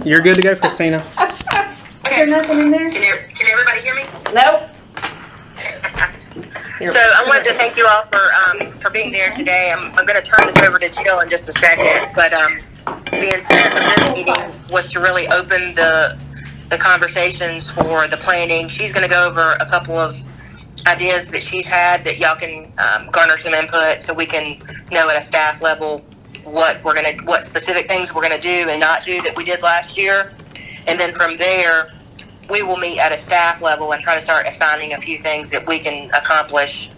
You're good to go, Christina. Is there nothing in there? Can everybody hear me? Nope. So I wanted to thank you all for being there today. I'm going to turn this over to Jill in just a second, but the intent of this meeting was to really open the conversations for the planning. She's going to go over a couple of ideas that she's had that y'all can garner some input, so we can know at a staff level what specific things we're going to do and not do that we did last year. And then from there, we will meet at a staff level and try to start assigning a few things that we can accomplish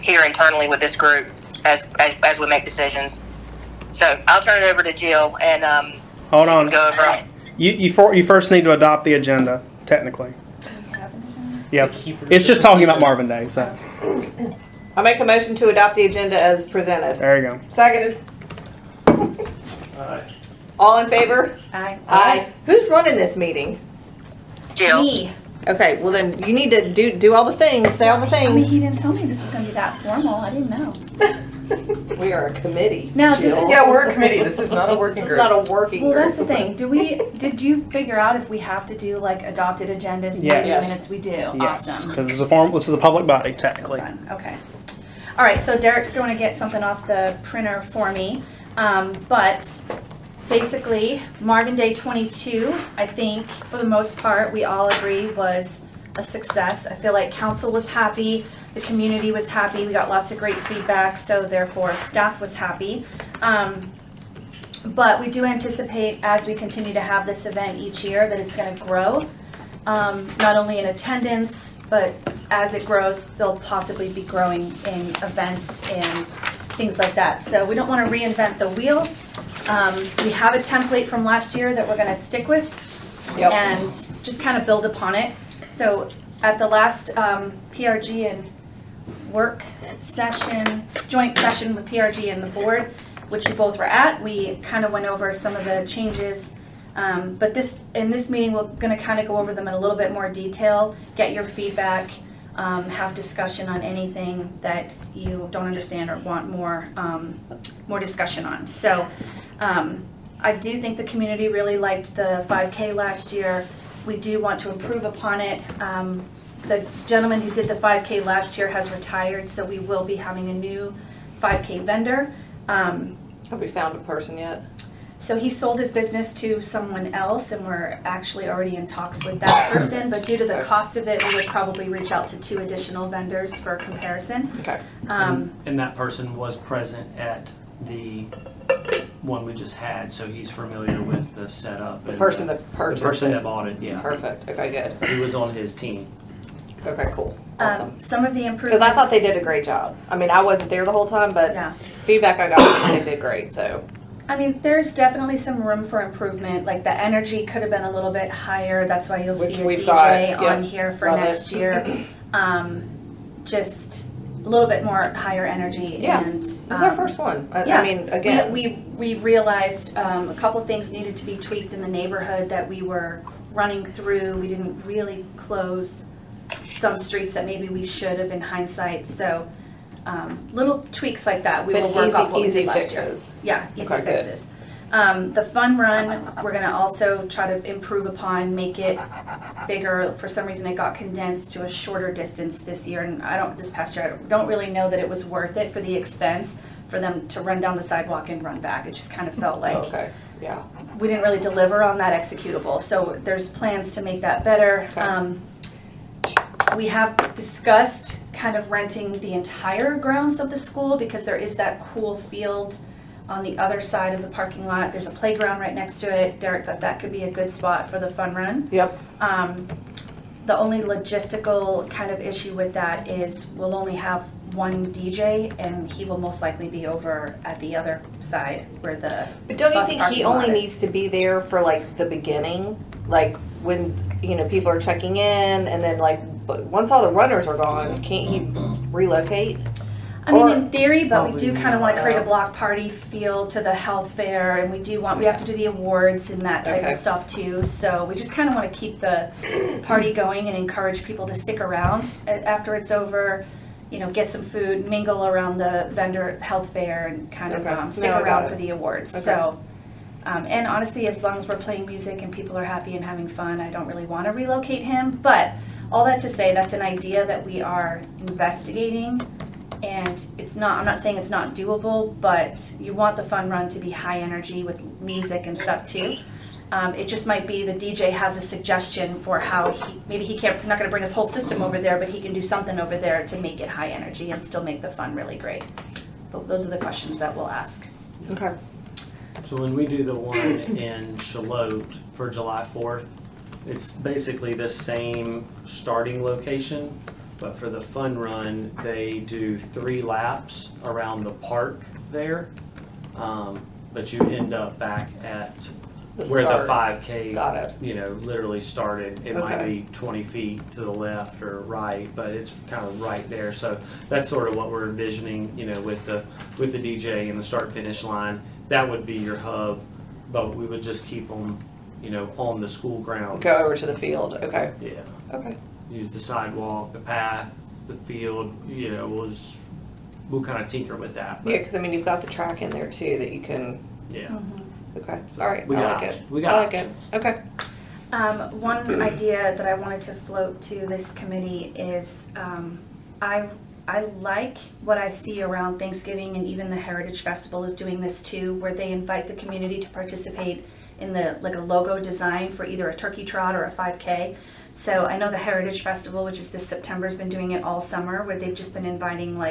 here internally with this group as we make decisions. So I'll turn it over to Jill and Hold on. go over. You first need to adopt the agenda, technically. Yep. It's just talking about Marvin Day, so I make a motion to adopt the agenda as presented. there you go. Seconded. All in favor? Aye. Aye. Who's running this meeting? Jill. Me. Okay, well then you need to do all the things, say all the I mean, things. he didn't tell me this was going to be that formal. I didn't know. We are a committee. Now, Jill. just Yeah, we're a committee. This is not a working This is group. not a working Well, group. that's the thing. Did you figure out if we have to do like adopted agendas? and Yes. meeting minutes? We do. Yes, Awesome. because this is a public body, technically. So fun. Okay. All right. So Derek's going to get something off the printer for me, but basically Marvin Day 22, I think for the most part we all agree was a success. I feel like council was happy, the community was happy, we got lots of great feedback, so therefore staff was happy. But we do anticipate as we continue to have this event each year that it's going to grow, not only in attendance, but as it grows, they'll possibly be growing in events and things like that. So we don't want to reinvent the wheel. We have a template from last year that we're going to stick with and just kind of build upon it. So at the last PRG and work session, joint session with PRG and the board, which you both were at, we kind of went over some of the changes. But in this meeting, we're going to kind of go over them in a little bit more detail, get your feedback, have discussion on anything that you don't understand or want more discussion on. So I do think the community really liked the 5K last year. We do want to improve upon it. The gentleman who did the 5K last year has retired, so we will be having a new 5K vendor. Have we found a person yet? So he sold his business to someone else, and we're actually already in talks with that person, but due to the cost of it, we would probably reach out to 2 additional vendors for comparison. Okay. And that person was present at the one we just had, so he's familiar with the setup. The person that The purchased person it. that bought it, yeah. Perfect. Okay, good. He was on his team. Okay, cool. Awesome. Some of the Because improvements. I thought they did a great job. I mean, I wasn't there the whole time, but Yeah. feedback I got was they did great. So I mean, there's definitely some room for improvement. Like the energy could have been a little bit higher. That's why you'll Which see a we've DJ got, on yep. here for Love next it. year. Just a little bit more higher energy. Yeah. And this is our first one. yeah. I mean, again, we realized a couple things needed to be tweaked in the neighborhood that we were running through. We didn't really close some streets that maybe we should have in hindsight. So little tweaks like that we but will work off what we easy did last year. fixes. Yeah, easy Okay, good. fixes. The fun run, we're going to also try to improve upon, make it bigger. For some reason, it got condensed to a shorter distance this year, and this past year, I don't really know that it was worth it for the expense for them to run down the sidewalk and run back. It just kind of felt like Okay. Yeah. we didn't really deliver on that executable. So there's plans to make that better. Okay. We have discussed kind of renting the entire grounds of the school because there is that cool field on the other side of the parking lot. There's a playground right next to it. Derek thought that could be a good spot for the fun run. Yep. The only logistical kind of issue with that is we'll only have one DJ, and he will most likely be over at the other side where the But don't you bus think parking he lot only is. needs to be there for like the beginning, like when people are checking in, and then like but once all the runners are gone, can't he relocate? I mean, Or- in theory, but we Probably do kind of want to create a not. block party feel to the health fair, and we have to do the awards and that type Okay. of stuff too. So we just kind of want to keep the party going and encourage people to stick around after it's over. Get some food, mingle around the vendor health fair, and kind of Okay. stick No, I got around it. for the awards. Okay. So And honestly, as long as we're playing music and people are happy and having fun, I don't really want to relocate him. But all that to say, that's an idea that we are investigating. And it's not, I'm not saying it's not doable, but you want the fun run to be high energy with music and stuff too. It just might be the DJ has a suggestion for how maybe he can't, not gonna bring his whole system over there, but he can do something over there to make it high energy and still make the fun really great. But those are the questions that we'll ask. Okay. So when we do the one in Charlotte for July 4th, it's basically the same starting location, but for the fun run, they do 3 laps around the park there. But you end up back at where the 5K, Got it. literally started. It might Okay. be 20 feet to the left or right, but it's kind of right there. So that's sort of what we're envisioning, with the DJ and the start finish line. That would be your hub, but we would just keep them, on the school grounds. Go over to the field. Okay. Yeah. Okay. Use the sidewalk, the path, the field. We'll kind of tinker with that. But Yeah, because I mean, you've got the track in there too that you can. yeah. Okay. All right. We I got like options. it. We got I like options. it. Okay. One idea that I wanted to float to this committee is I like what I see around Thanksgiving, and even the Heritage Festival is doing this too, where they invite the community to participate in a logo design for either a turkey trot or a 5K. So I know the Heritage Festival, which is this September, has been doing it all summer, where they've just been inviting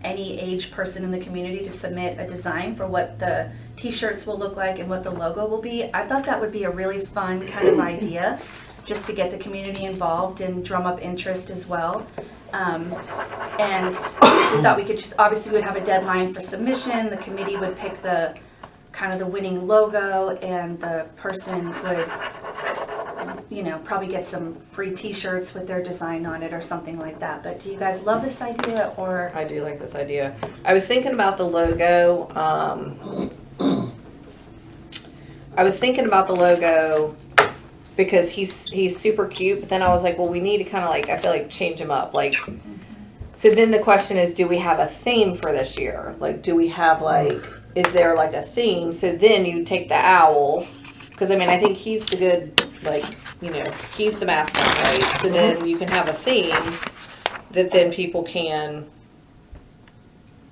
any age person in the community to submit a design for what the t-shirts will look like and what the logo will be. I thought that would be a really fun kind of idea, just to get the community involved and drum up interest as well. And we thought we could just, obviously we would have a deadline for submission, the committee would pick the winning logo, and the person would, probably get some free t-shirts with their design on it or something like that. But do you guys love this idea, or? I do like this idea. I was thinking about the logo. Because he's super cute, but then I was like, well, we need to kind of I feel like change him up. So then the question is, do we have a theme for this year? Do we have is there a theme? So then you take the owl, because I think he's the good, he's the mascot, right? So then you can have a theme that then people can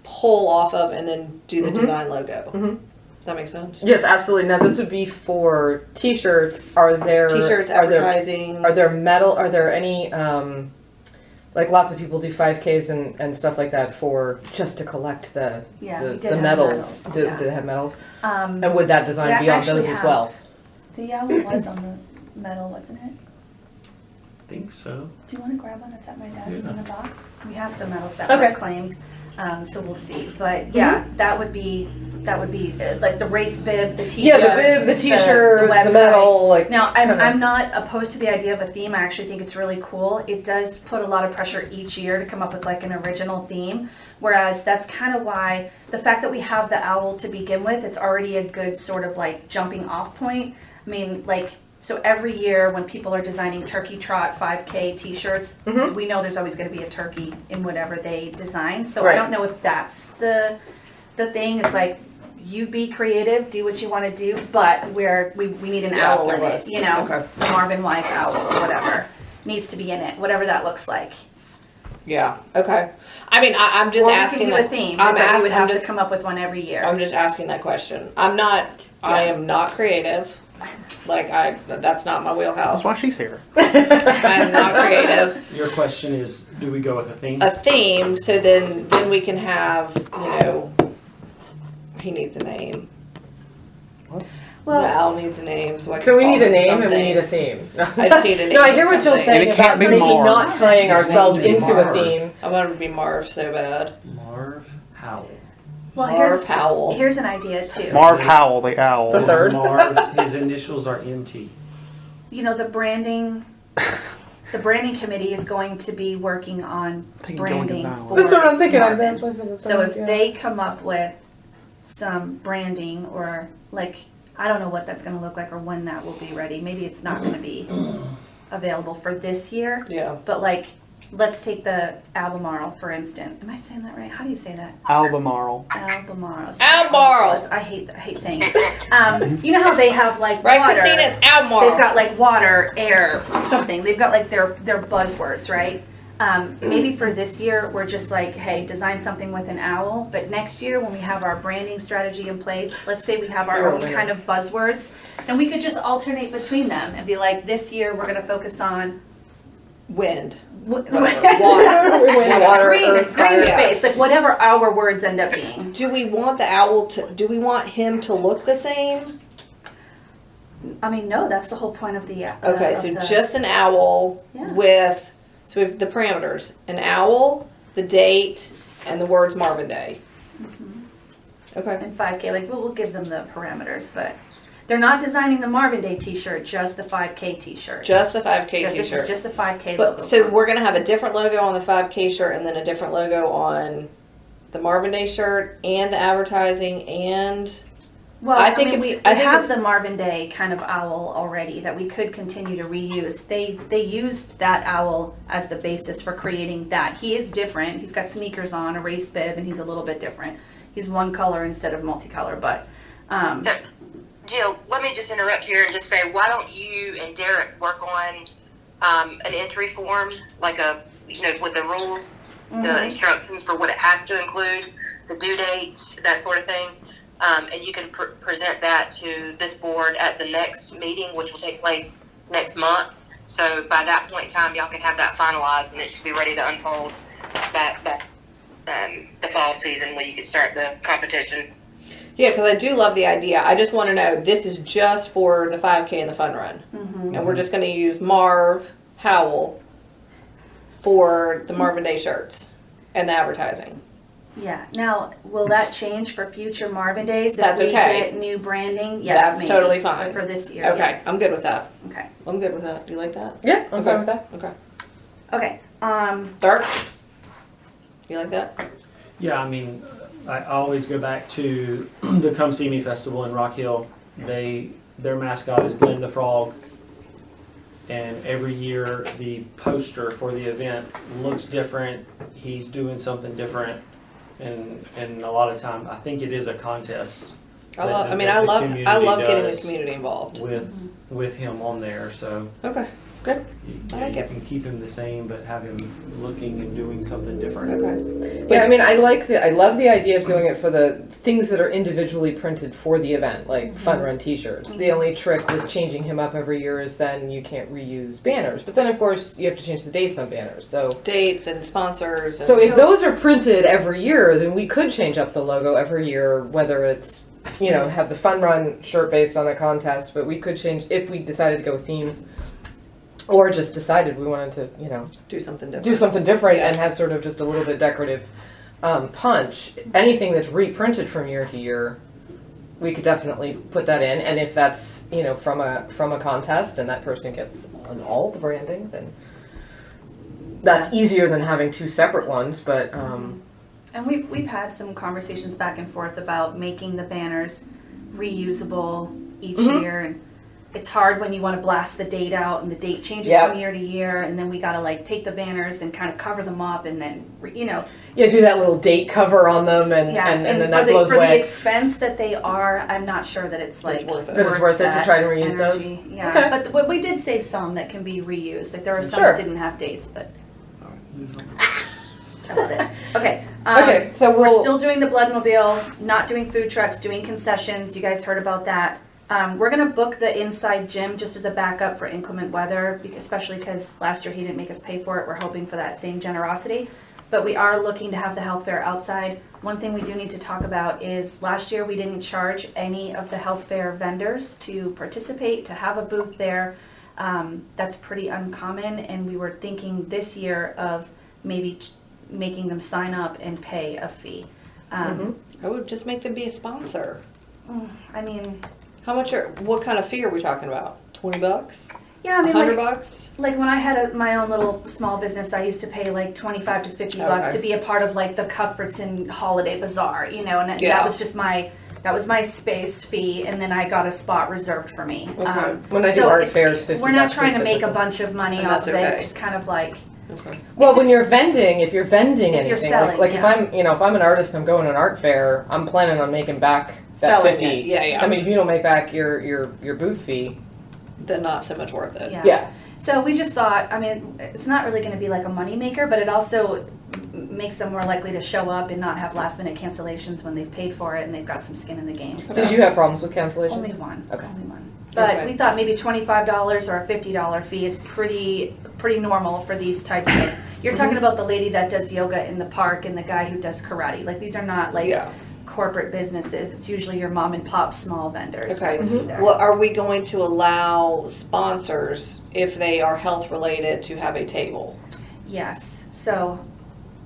pull off of and then do the design logo. Mhm. Does that make sense? Yes, absolutely. Now this would be for t-shirts. Are there T-shirts, advertising. Are there metal? Are there any lots of people do 5Ks and stuff like that for just to collect the We did the have medals? Do yeah. they have medals? And And would that design be on those as well? The owl was on the medal, wasn't it? I think so. Do you want to grab one that's at my desk Yeah. in the box? We have some medals that Okay. were claimed, so we'll see. But yeah, that would be the race bib, the t-shirt. Yeah, the bib, the t-shirt, the website. medal, Now, kinda- I'm not opposed to the idea of a theme. I actually think it's really cool. It does put a lot of pressure each year to come up with an original theme. Whereas that's kind of why the fact that we have the owl to begin with, it's already a good sort of jumping off point. I mean, so every year when people are designing turkey trot 5K t-shirts, we know there's always going to be a turkey in whatever they design. So I Right. don't know if that's the thing is you be creative, do what you want to do, but we need an owl in it, Okay. the Marvin Wise owl or whatever needs to be in it, whatever that looks like. Yeah. Okay. I'm just Or we asking. can do a theme, but we would have to come up with one every year. I'm just asking that question. I am not creative. That's not my wheelhouse. That's why she's here. I am not creative. Your question is, do we go with a theme? A theme, so then we can have, he needs a name. The Well, owl needs a name, so I can So we call need a him name something. and we need a theme. I just need a name. No, I hear what and Jill's something. saying And it about can't be maybe Marv. not tying His ourselves name is into Marv. a theme. I want him to be Marv so bad. Marv Howell. Marv Howell. here's an idea too. Marv Howell, the owl. The third. Marv, his initials are MT. The branding committee is going to be working on Think going to branding Val. for That's what I'm thinking. Marvin. So if yeah. they come up with some branding or I don't know what that's going to look like or when that will be ready. Maybe it's not going to be available for this year, Yeah. but let's take the Albemarle, for instance. Am I saying that right? How do you say that? Albemarle. Albemarle. Albemarle. I hate saying it. You know how they have like Right, water. Christina, it's Albemarle. They've got like water, air, something. They've got like their buzzwords, right? Maybe for this year, we're just like, hey, design something with an owl. But next year, when we have our branding strategy in place, let's say we have our own kind of buzzwords, and we could just alternate between them and be like, this year we're going to focus on Wind. water, Water, green, earth, fire. green space, like whatever our words end up being. Do we want the owl to, do we want him to look the same? I mean, no, that's the whole point of the. Okay, of so the- just an owl Yeah. with, so we have the parameters, an owl, the date, and the words Marvin Day. Okay. and 5K. Like we'll give them the parameters, but they're not designing the Marvin Day T-shirt, just the 5K T-shirt. Just the 5K This is t-shirt. just a 5K But, logo. so we're gonna have a different logo on the 5K shirt and then a different logo on the Marvin Day shirt and the advertising and, Well, I I think mean, if- we I think have if- the Marvin Day kind of owl already that we could continue to reuse. They used that owl as the basis for creating that. He is different. He's got sneakers on, a race bib, and he's a little bit different. He's one color instead of multicolor, but So, Jill, let me just interrupt here and just say, why don't you and Derek work on an entry form, like with the rules, the instructions for what it has to include, the due dates, that sort of thing, and you can present that to this board at the next meeting, which will take place next month. So by that point in time, y'all can have that finalized, and it should be ready to unfold the fall season when you can start the competition. yeah, cause I do love the idea. I just wanna know, this is just for the 5K and the fun run. And we're just gonna use Marv Howell for the Marvin Day shirts and the advertising. yeah. Now, will that change for future Marvin Days if That's we okay. get new branding? Yes, That's maybe. totally fine. But for this year, Okay, yes. I'm good with that. Okay. I'm good with that. Do you like that? Yeah, I'm Okay. fine with that. Okay. Okay. Dark? You like that? Yeah, I mean, I always go back to the Come See Me Festival in Rock Hill. Their mascot is Glenn the Frog, and every year the poster for the event looks different. He's doing something different, and a lot of time I think it is a contest I That- love. I that mean, the I love community getting the does. community involved. with him on there. So Okay. Good. you, I like you it. can keep him the same, but have him looking and doing something different. Okay. Yeah, I mean, I love the idea of doing it for the things that are individually printed for the event, like Fun Run T-shirts. The only trick with changing him up every year is then you can't reuse banners. But then, of course, you have to change the dates on banners. So, Dates and sponsors. And so if those are printed every year, then we could change up the logo every year, whether it's have the Fun Run shirt based on a contest, but we could change if we decided to go with themes, or just decided we wanted to, do something different. do something different Yeah. and have sort of just a little bit decorative punch. Anything that's reprinted from year to year, we could definitely put that in. And if that's from a contest and that person gets on all the branding, then that's easier than having two separate ones. But And we've had some conversations back and forth about making the banners reusable each year, and it's hard when you want to blast the date out and the date changes Yep. from year to year, and then we got to take the banners and kind of cover them up, and then do that little date cover on them, and then for that the, blows for the away. expense that they are, I'm not sure that it's It's worth it. That it's worth it to that try to reuse those? energy. Yeah, Okay. but we did save some that can be reused. There are some Sure. that didn't have dates, but I love it. Okay. Okay, so We're still doing the Bloodmobile, not doing food trucks, doing concessions. You guys heard about that. We're gonna book the inside gym just as a backup for inclement weather, especially because last year he didn't make us pay for it. We're hoping for that same generosity. But we are looking to have the health fair outside. One thing we do need to talk about is last year we didn't charge any of the health fair vendors to participate, to have a booth there. That's pretty uncommon, and we were thinking this year of maybe making them sign up and pay a fee. I would just make them be a sponsor. I mean, What kind of fee are we talking about? $20? yeah, I mean, $100? like when I had my own little small business, I used to pay $25 to $50 Okay. to be a part of the Cuthbertson Holiday Bazaar, and Yeah. that was just that was my space fee, and then I got a spot reserved for me. Okay. When I do so art it's- fairs, $50. We're not trying to is make a typical. bunch of money And off that's of it. It's okay. just kind of Okay. Well, If when it's- you're vending, if you're vending If you're anything, selling, like if yeah. I'm, if I'm an artist, and I'm going to an art fair, I'm planning on making back that Selling 50. it, yeah. I mean, if you don't make back your booth fee, Then not so much worth it. yeah. So we just thought, I mean, it's not really gonna be like a moneymaker, but it also makes them more likely to show up and not have last minute cancellations when they've paid for it and they've got some skin in the game. So Did you have problems with cancellations? only one, Okay. only one. But Okay. we thought maybe $25 or a $50 fee is pretty normal for these types of, you're talking about the lady that does yoga in the park and the guy who does karate. Like, these are not like Yeah. corporate businesses. It's usually your mom and pop small vendors that Okay. would be there. Well, are we going to allow sponsors, if they are health related, to have a table? Yes, so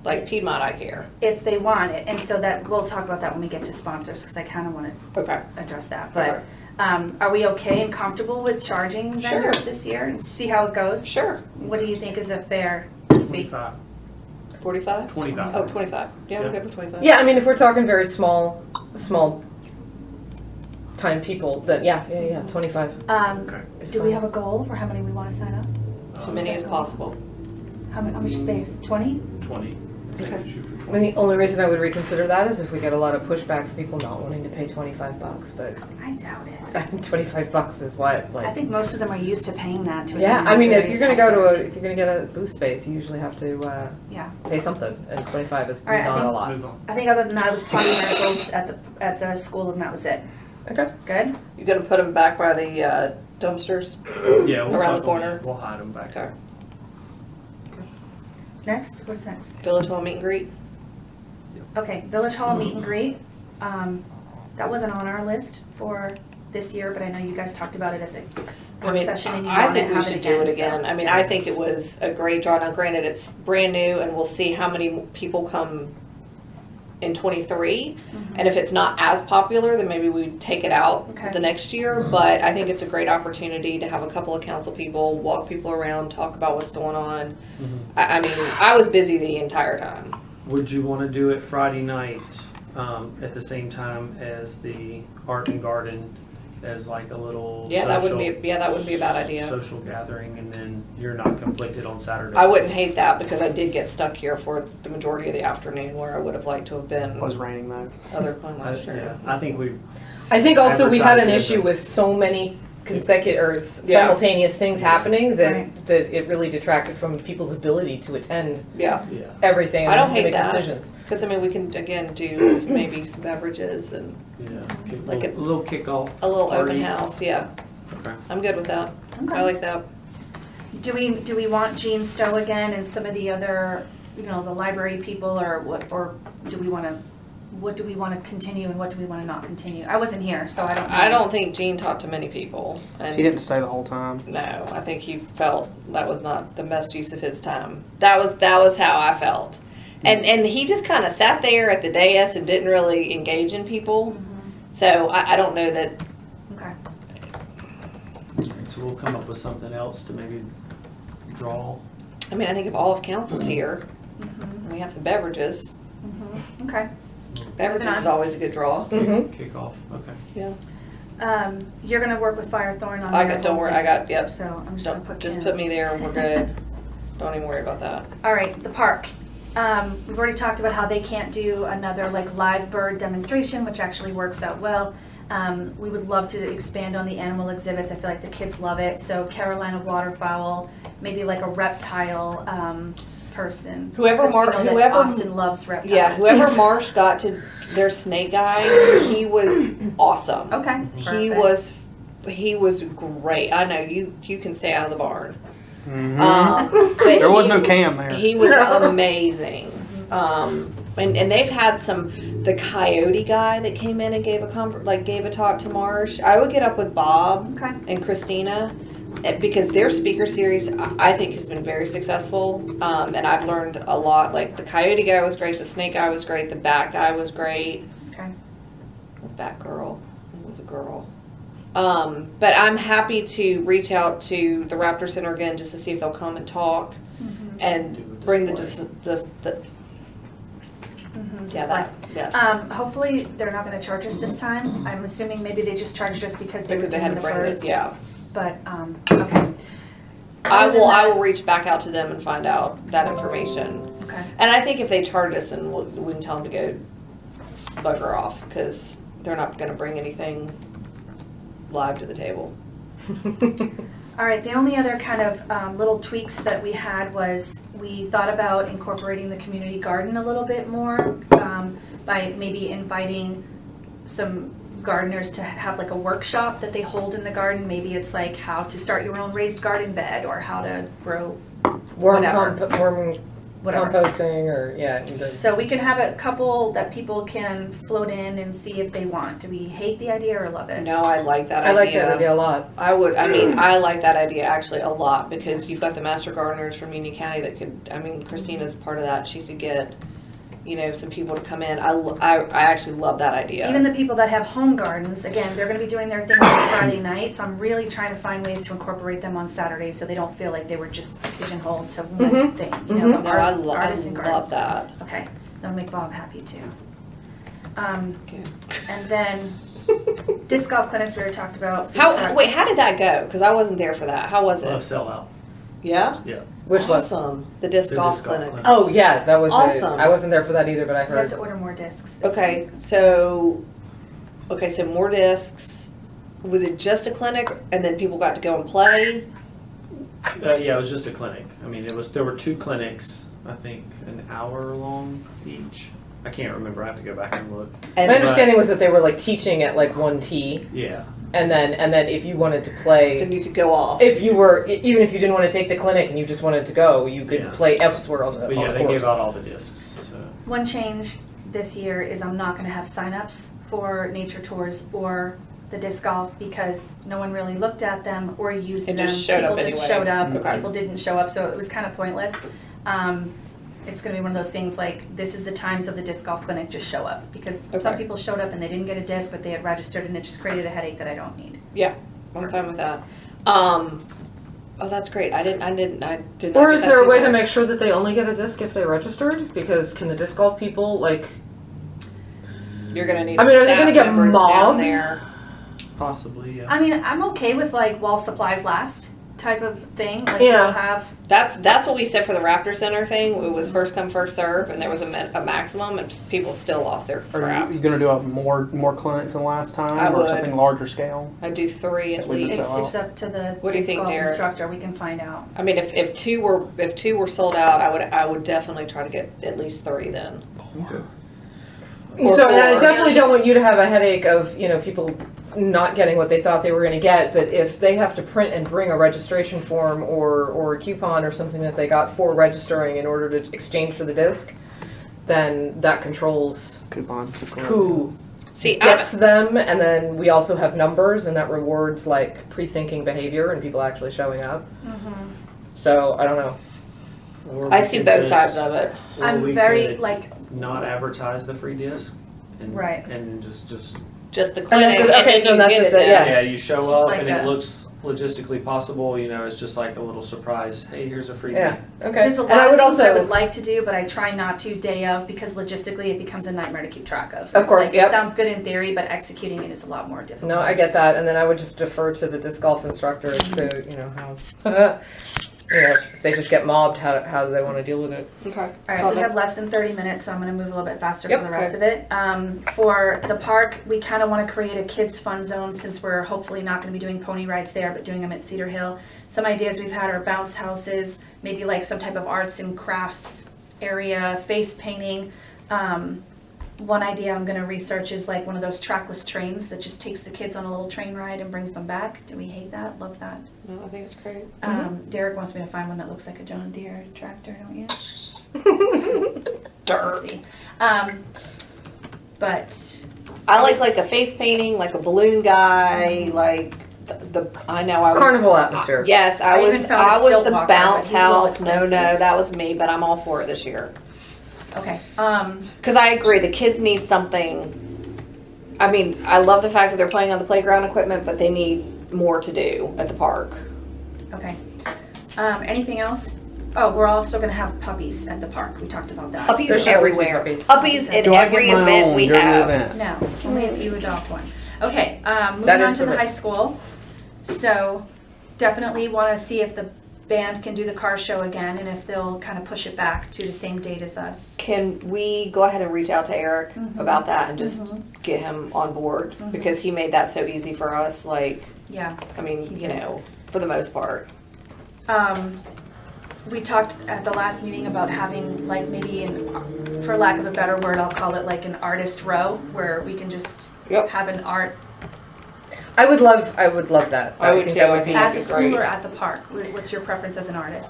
Like Piedmont Eye Care? if they want it, and so that, we'll talk about that when we get to sponsors, because I kind of want to Okay. address that. Alright. But are we okay and comfortable with charging vendors Sure. this year and see how it goes? Sure. What do you think is a fair fee? 25. 45? 25. Oh, 25. Yeah, I'm Yeah. good with 25. Yeah, I mean, if we're talking very small time people, then yeah, 25. Okay. is Do we fine. have a goal for how many we want to sign up? So many as possible. How much space? 20? 20. I think Okay. we shoot for I 20. mean, the only reason I would reconsider that is if we get a lot of pushback from people not wanting to pay $25, but I doubt it. $25 is what, I like. think most of them are used to paying that to Yeah, attend I mean, if various you're gonna go to outfits. if you're gonna get a booth space, you usually have to Yeah. pay something, and 25 is All right, I not a think- lot. Move on. I think other than that, it was potty medicals at the school, and that was it. Okay. Good? You gonna put them back by the dumpsters? Yeah, we'll Around tuck the corner? 'em. We'll hide them back. Okay. Next? What's next? Village Hall meet and greet? Okay, Village Hall meet and greet. That wasn't on our list for this year, but I know you guys talked about it at the I work mean, session and you I want to think we have it should do it again. again. I mean, I think it was a great draw. Now granted, it's brand new and we'll see how many people come in 23. And if it's not as popular, then maybe we take it out Okay. the next year. But I think it's a great opportunity to have a couple of council people, walk people around, talk about what's going on. I mean, I was busy the entire time. Would you want to do it Friday night at the same time as the art and garden as like a little Yeah, that wouldn't social- be that wouldn't be a bad idea. Social gathering, and then you're not conflicted on Saturday. I wouldn't hate that because I did get stuck here for the majority of the afternoon where I would have liked to have been It was raining though. other time last Yeah, year. I think we. I think also we had an Advertising issue isn't- with so many consecutive or Yeah. simultaneous things happening that Right. that it really detracted from people's ability to attend Yeah, Yeah. everything I don't and hate make that. decisions. because I mean, we can again do maybe some beverages and Yeah. Kick, Like a little kickoff. a little party. open house. Yeah, Okay. I'm good with that. Okay. I like that. Do we want Jean Stowe again and some of the other, the library people, or what, or do we want to, what do we want to continue and what do we want to not continue? I wasn't here, so I don't know. I don't think Gene talked to many people, and He didn't stay the whole time. no, I think he felt that was not the best use of his time. That was how I felt, and he just kind of sat there at the dais and didn't really engage in people. So I don't know that. Okay. So we'll come up with something else to maybe draw. I mean, I think if all of council's here, and we have some beverages. Okay. Beverages Moving is on. always a good draw. Mhm. Kick off. Okay. Yeah. You're gonna work with Firethorn on I their got. Don't whole worry. thing. I got. Yep. So I'm just gonna Don't put just Kim. put me there and we're good. Don't even worry about that. All right, the park. We've already talked about how they can't do another like live bird demonstration, which actually works out well. We would love to expand on the animal exhibits. I feel like the kids love it. So Carolina waterfowl, maybe like a reptile person. Whoever 'Cause we Mark- know that whoever- Austin loves reptiles. Yeah. Whoever Marsh got to their snake guy, he was awesome. Okay. He was great. I know you can stay out of the barn. Mhm. But There was he- no cam there. He was amazing. And they've had the coyote guy that came in and gave a talk to Marsh. I would get up with Bob Okay. and Christina because their speaker series I think has been very successful. And I've learned a lot. Like the coyote guy was great, the snake guy was great, the bat guy was great. Okay. The bat girl was a girl. But I'm happy to reach out to the Raptor Center again just to see if they'll come and talk and bring the yeah, that, yes. Hopefully they're not gonna charge us this time. I'm assuming maybe they just charged us because they were Because they doing had the to bring birds. it, yeah. But, okay. I Other than will. I that- will reach back out to them and find out that information. Okay. And I think if they charge us, then we can tell them to go bugger off because they're not going to bring anything live to the table. All right, the only other kind of little tweaks that we had was we thought about incorporating the community garden a little bit more by maybe inviting some gardeners to have like a workshop that they hold in the garden. Maybe it's like how to start your own raised garden bed or how to grow Worm, Whatever. worm whatever. composting or, yeah. So we can have a couple that people can float in and see if they want. Do we hate the idea or love it? No, I like that I idea. like that idea a lot. I would. I mean, I like that idea actually a lot because you've got the master gardeners from Union County that could. I mean, Christina's part of that. She could get, some people to come in. I actually love that idea. Even the people that have home gardens, again, they're gonna be doing their thing on Friday night, so I'm really trying to find ways to incorporate them on Saturday so they don't feel like they were just pigeonholed to one thing, no, I artist and garden. love that. Okay, that'll make Bob happy too. Okay. And then disc golf clinics we already talked about. food How trucks. did that go? Because I wasn't there for that. How was Well, it? sell out. Yeah. Which was? Awesome. The disc The golf disc golf clinic. clinic. Oh, yeah, that was Awesome. I wasn't there for that either, but I We have heard. to order more discs. this Okay, week. so more discs. Was it just a clinic, and then people got to go and play? Yeah, it was just a clinic. I mean, there were 2 clinics, I think an hour long each. I can't remember, I have to go back and look. And My understanding was that they were like teaching at like one tee, Yeah, and then if you wanted to play, then you could go off. if you were even if you didn't want to take the clinic and you just wanted to go, you could Yeah. play elsewhere on the but on yeah, the they course. gave out all the discs, so. One change this year is I'm not gonna have signups for nature tours or the disc golf because no one really looked at them or used It them. just showed up People just anyway. showed up, Okay. people didn't show up, so it was kind of pointless. It's gonna be one of those things like, this is the times of the disc golf clinic, just show up. Because some Okay. people showed up and they didn't get a disc, but they had registered and it just created a headache that I don't need. Yeah, I'm fine with that. Oh, that's great. I did not. Or get is that there a way to feedback. make sure that they only get a disc if they registered? Because can the disc golf people like? You're gonna need. I mean, a are they staff gonna get member down mobbed? there? Possibly, yeah. I mean, I'm okay with like while supplies last type of thing, like Yeah. we'll have, That's what we said for the Raptor Center thing. It was first come first serve, and there was a maximum, and people still lost their Are crap. you going to do a more clinics than last time, I or would. something larger scale? I do 3 at That's what we least. would it's up to the What do you disc think, golf Derek? instructor, we can find out. I mean, if two were sold out, I would definitely try to get at least 3 then. Or So I 4. definitely don't want you to have a headache of people not getting what they thought they were going to get. But if they have to print and bring a registration form or a coupon or something that they got for registering in order to exchange for the disc, then that controls Coupon. who See, gets them, and then we also have numbers, and that rewards like pre-thinking behavior and people actually showing up. So I don't know. Or I we see could both just- sides of it. or I'm we very could like, not advertise the free disc. And, Right. And just Just the And clinic. that's just- okay, then so you that's get just it it, then. yeah. yeah, you show It's up just like and a- it looks logistically possible. It's just like a little surprise. Hey, here's a free. Yeah. Okay. there's a And I lot of would things I also would like to do, but I try not to day of because logistically it becomes a nightmare to keep track of. Of course, It's like, yep. It sounds good in theory, but executing it is a lot more difficult. No, I get that, and then I would just defer to the disc golf instructor as to how if they just get mobbed, how do they want to deal with it? Okay. All right, we have less than 30 minutes, so I'm going to move a little bit faster Yep. for the rest of it. For the park, we kind of want to create a kids' fun zone since we're hopefully not going to be doing pony rides there, but doing them at Cedar Hill. Some ideas we've had are bounce houses, maybe like some type of arts and crafts area, face painting. One idea I'm going to research is like one of those trackless trains that just takes the kids on a little train ride and brings them back. Do we hate that? Love that. No, I think it's great. Derek wants me to find one that looks like a John Deere tractor, don't you? Let's see. But I like a face painting, like a balloon guy, like I know I was Carnival atmosphere. Yes, I even found a stilt the walker, bounce but he's a little house. No, expensive. that was me, but I'm all for it this year. okay. Because I agree, the kids need something. I mean, I love the fact that they're playing on the playground equipment, but they need more to do at the park. Okay. Anything else? Oh, we're also gonna have puppies at the park. We talked about that. Puppies There should always be everywhere. puppies. Puppies in Do I every get my event own we during the have. event? No, only if you adopt one. Okay, moving That on is to the the high risk. school. So definitely want to see if the band can do the car show again, and if they'll kind of push it back to the same date as us. Can we go ahead and reach out to Eric about that and just get him on board? Because he made that so easy for us, like, Yeah. I mean, you know, for the most part. We talked at the last meeting about having like maybe for lack of a better word, I'll call it like an artist row where we can just Yep. have an art I would love that. I would think too. that I would be think at that'd the be school great. or at the park. What's your preference as an artist?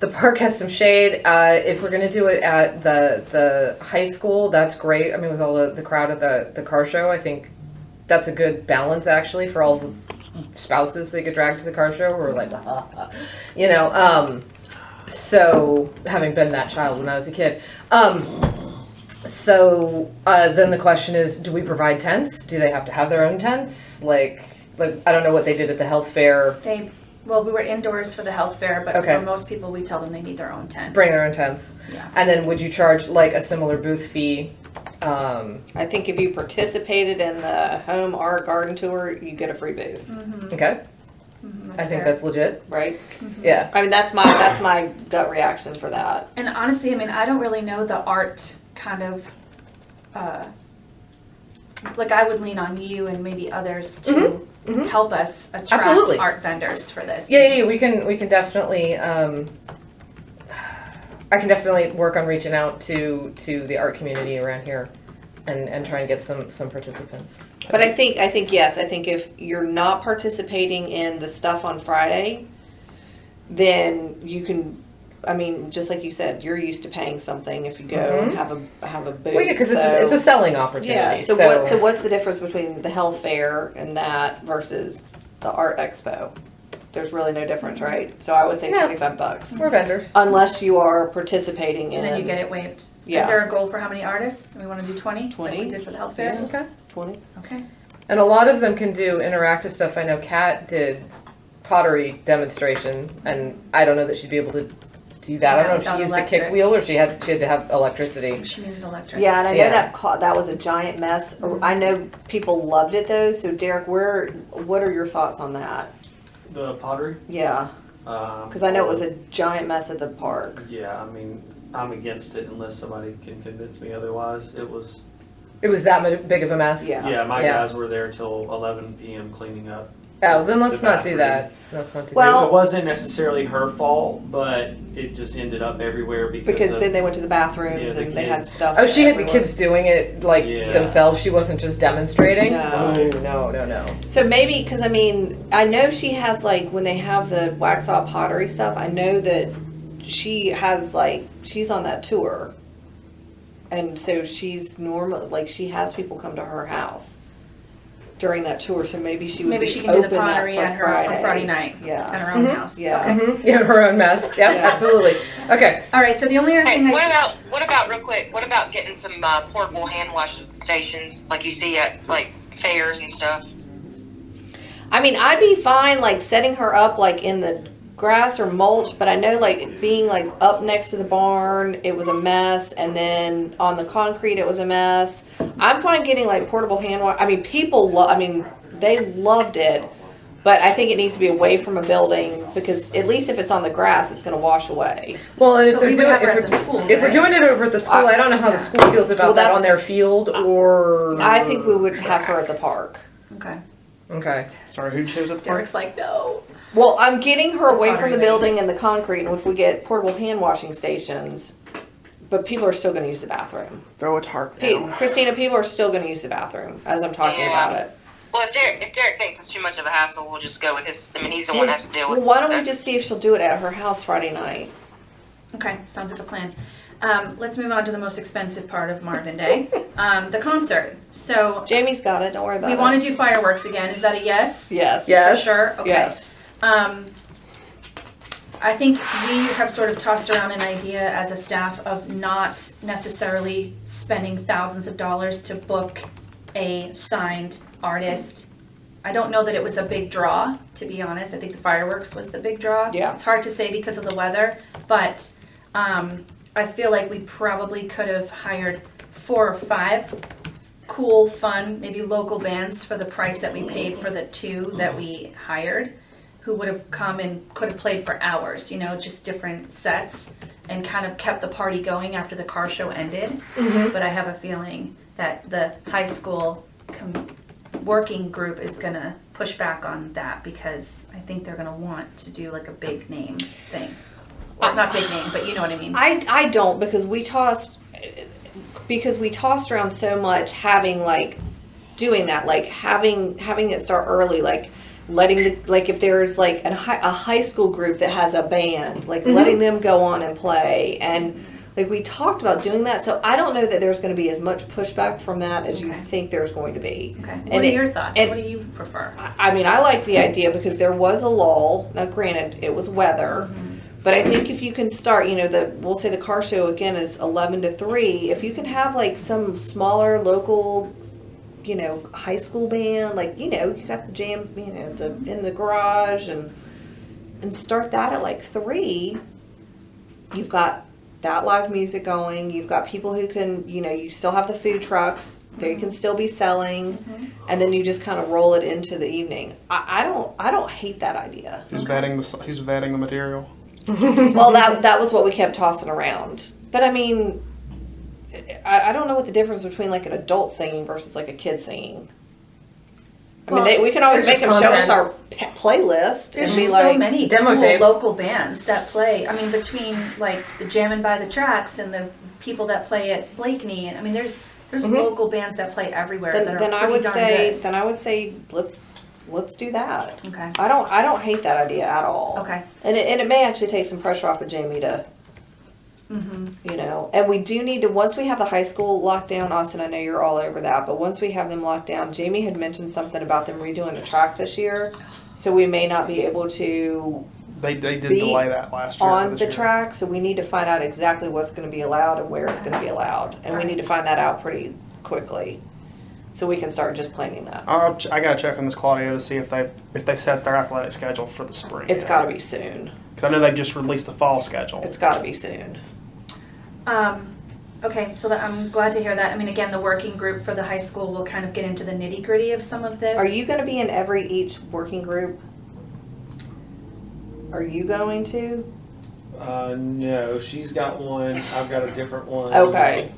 The park has some shade. If we're gonna do it at the high school, that's great. I mean, with all the crowd at the car show, I think that's a good balance actually for all the spouses they could drag to the car show. We're like, you know. So having been that child when I was a kid, so then the question is, do we provide tents? Do they have to have their own tents? Like I don't know what they did at the health fair. Well, we were indoors for the health fair, but Okay. for most people, we tell them they need their own tent. Bring their own tents. Yeah. And then would you charge like a similar booth fee? I think if you participated in the home art garden tour, you get a free booth, Okay, That's I think fair. that's legit. right? Yeah. I mean, that's my gut reaction for that. And honestly, I mean, I don't really know the art kind of, like I would lean on you and maybe others to help us attract Absolutely. art vendors for this. Yeah, we can definitely. I can definitely work on reaching out to the art community around here, and try and get some participants. But I think yes. I think if you're not participating in the stuff on Friday, then you can. I mean, just like you said, you're used to paying something if you go and have a booth. Well, yeah, because so- it's a selling opportunity. yeah. So what's the difference between the health fair and that versus the art expo? There's really no difference, right? So I would say No. $25, We're vendors. unless you are participating in. And then you get it waived. Yeah. Is there a goal for how many artists? We want to do 20? 20. Like we did for the health fair? Okay. 20. Okay. And a lot of them can do interactive stuff. I know Kat did pottery demonstration, and I don't know that she'd be able to do that. I don't know if she Without used a kick electric. wheel or she had to have electricity. She needed electric. Yeah, and I know Yeah. that was a giant mess. I know people loved it though. So Derek, what are your thoughts on that? The pottery. Yeah, because I know it was a giant mess at the park. Yeah, I mean, I'm against it unless somebody can convince me otherwise. It was. It was that big of a mess. Yeah. Yeah, my Yeah. guys were there till 11 p.m. cleaning up. Oh, then let's The not do bathroom. that. Let's not do Well- It wasn't necessarily her fault, but it just ended up everywhere because of, Then they went to the bathrooms Yeah, the and they had kids. stuff. that. Oh, she had the everywhere. kids doing it like Yeah. themselves. She wasn't just demonstrating. No. Oh, no. So maybe because I mean I know she has like when they have the wax off pottery stuff. I know that she has like she's on that tour, and so she's normal. Like she has people come to her house during that tour. So maybe she would Maybe be she can do the open that pottery for at her on Friday night Yeah. at her own Mhm. house. Yeah. Okay. Mhm. Yeah, her own mess. Yeah, Yeah. absolutely. Okay. All right. So the only other Hey, thing what about real quick? What about getting some portable hand washing stations like you see at like fairs and stuff? I mean, I'd be fine like setting her up like in the grass or mulch, but I know like being like up next to the barn, it was a mess, and then on the concrete, it was a mess. I'm fine getting like portable hand wash. I mean, they loved it, but I think it needs to be away from a building because at least if it's on the grass, it's going to wash away. Well, and if But they're we would doing have her if at the school, we're right? doing it over at the school, I don't know how the school feels about Well, that that's- on their field or. I think we would have her at the park. Okay. Okay. Sorry, who chose at the park? Derek's like, no. Well, I'm getting her away from pottery the lady. building and the concrete, and if we get portable hand washing stations, but people are still going to use the bathroom. Throw a tarp Hey, down. Christina, people are still going to use the bathroom as I'm talking Yeah. about it. Well, if Derek thinks it's too much of a hassle, we'll just go with his. I mean, he's the one that has to deal with. Well, why don't we it. just see if she'll do it at her house Friday night? Okay. Sounds like a plan. Let's move on to the most expensive part of Marvin Day, the concert. So Jamie's got it. Don't worry about we it. want to do fireworks again. Is that a yes? Yes. For Yes. sure. Okay. Yes. I think we have sort of tossed around an idea as a staff of not necessarily spending thousands of dollars to book a signed artist. I don't know that it was a big draw, to be honest. I think the fireworks was the big draw. Yeah. It's hard to say because of the weather, but I feel like we probably could have hired 4 or 5 cool, fun, maybe local bands for the price that we paid for the 2 that we hired, who would have come and could have played for hours, you know, just different sets, and kind of kept the party going after the car show ended. But I have a feeling that the high school working group is gonna push back on that, because I think they're gonna want to do like a big name thing. Or not big name, but you know what I mean. I don't, because we tossed around so much having like doing that, like having it start early, like letting the, like if there's like a high school group that has a band, like letting them go on and play, and like we talked about doing that. So I don't know that there's going to be as much pushback from that as you think there's going to be. Okay. What are your thoughts? What do you prefer? I mean, I like the idea because there was a lull. Now, granted, it was weather. But I think if you can start, you know, we'll say the car show again is 11 to 3. If you can have like some smaller local, you know, high school band, like, you know, you got the jam, you know, in the garage, and start that at like 3. You've got that live music going. You've got people who can, you know, you still have the food trucks. They can still be selling, and then you just kind of roll it into the evening. I don't hate that idea. Who's vetting the material? Well, that was what we kept tossing around. But I mean, I don't know what the difference between like an adult singing versus like a kid singing. I mean, we can always make them show us our playlist There's and be just like, so many demo cool tape. local bands that play. I mean, between like the Jammin' by the Tracks and the people that play at Blakeney, and I mean, there's local bands that play everywhere that are then I pretty would darn say good. then I would say let's do that. Okay. I don't hate that idea at all. Okay. And it may actually take some pressure off of Jamie to, you know, and we do need to, once we have the high school locked down, Austin, I know you're all over that, but once we have them locked down, Jamie had mentioned something about them redoing the track this year, so we may not be able to They did Be delay that last year. for on this the year. track, so we need to find out exactly what's going to be allowed and where it's going to be allowed, and we need to find that out pretty quickly, so we can start just planning that. I gotta check on this Claudio to see if they set their athletic schedule for the spring. It's got to be soon. Because I know they just released the fall schedule. It's got to be soon. Okay, so I'm glad to hear that. I mean, again, the working group for the high school will kind of get into the nitty gritty of some of this. Are you going to be in each working group? Are you going to? No, she's got one. I've got a different one. Okay.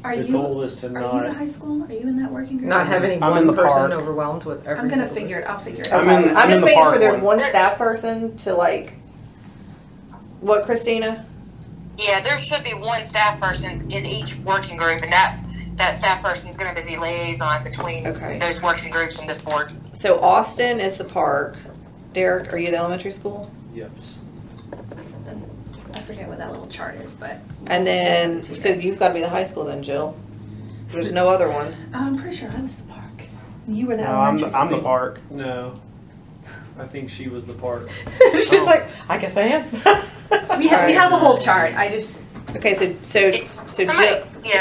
Are The you? goal is to Are you not. the high school? Are you in that working group? Not having I'm in one the person park. overwhelmed with everything. I'm gonna figure it. I'll figure it I'm out. in- I'm just the making park sure there's one. one staff person to like. What, Christina? Yeah, there should be one staff person in each working group, and that staff person is going to be the liaison between Okay. those working groups and this board. So Austin is the park. Derek, are you the elementary school? Yes. I forget what that little chart is, but. And then, I'll send it to so you guys. you've got to be the high school then, Jill. There's no other one. I'm pretty sure I was the park. You were the No, I'm elementary the school. park. No. I think she was the part. She's like, I guess I am. We have a whole chart. I just. Okay, so Jill.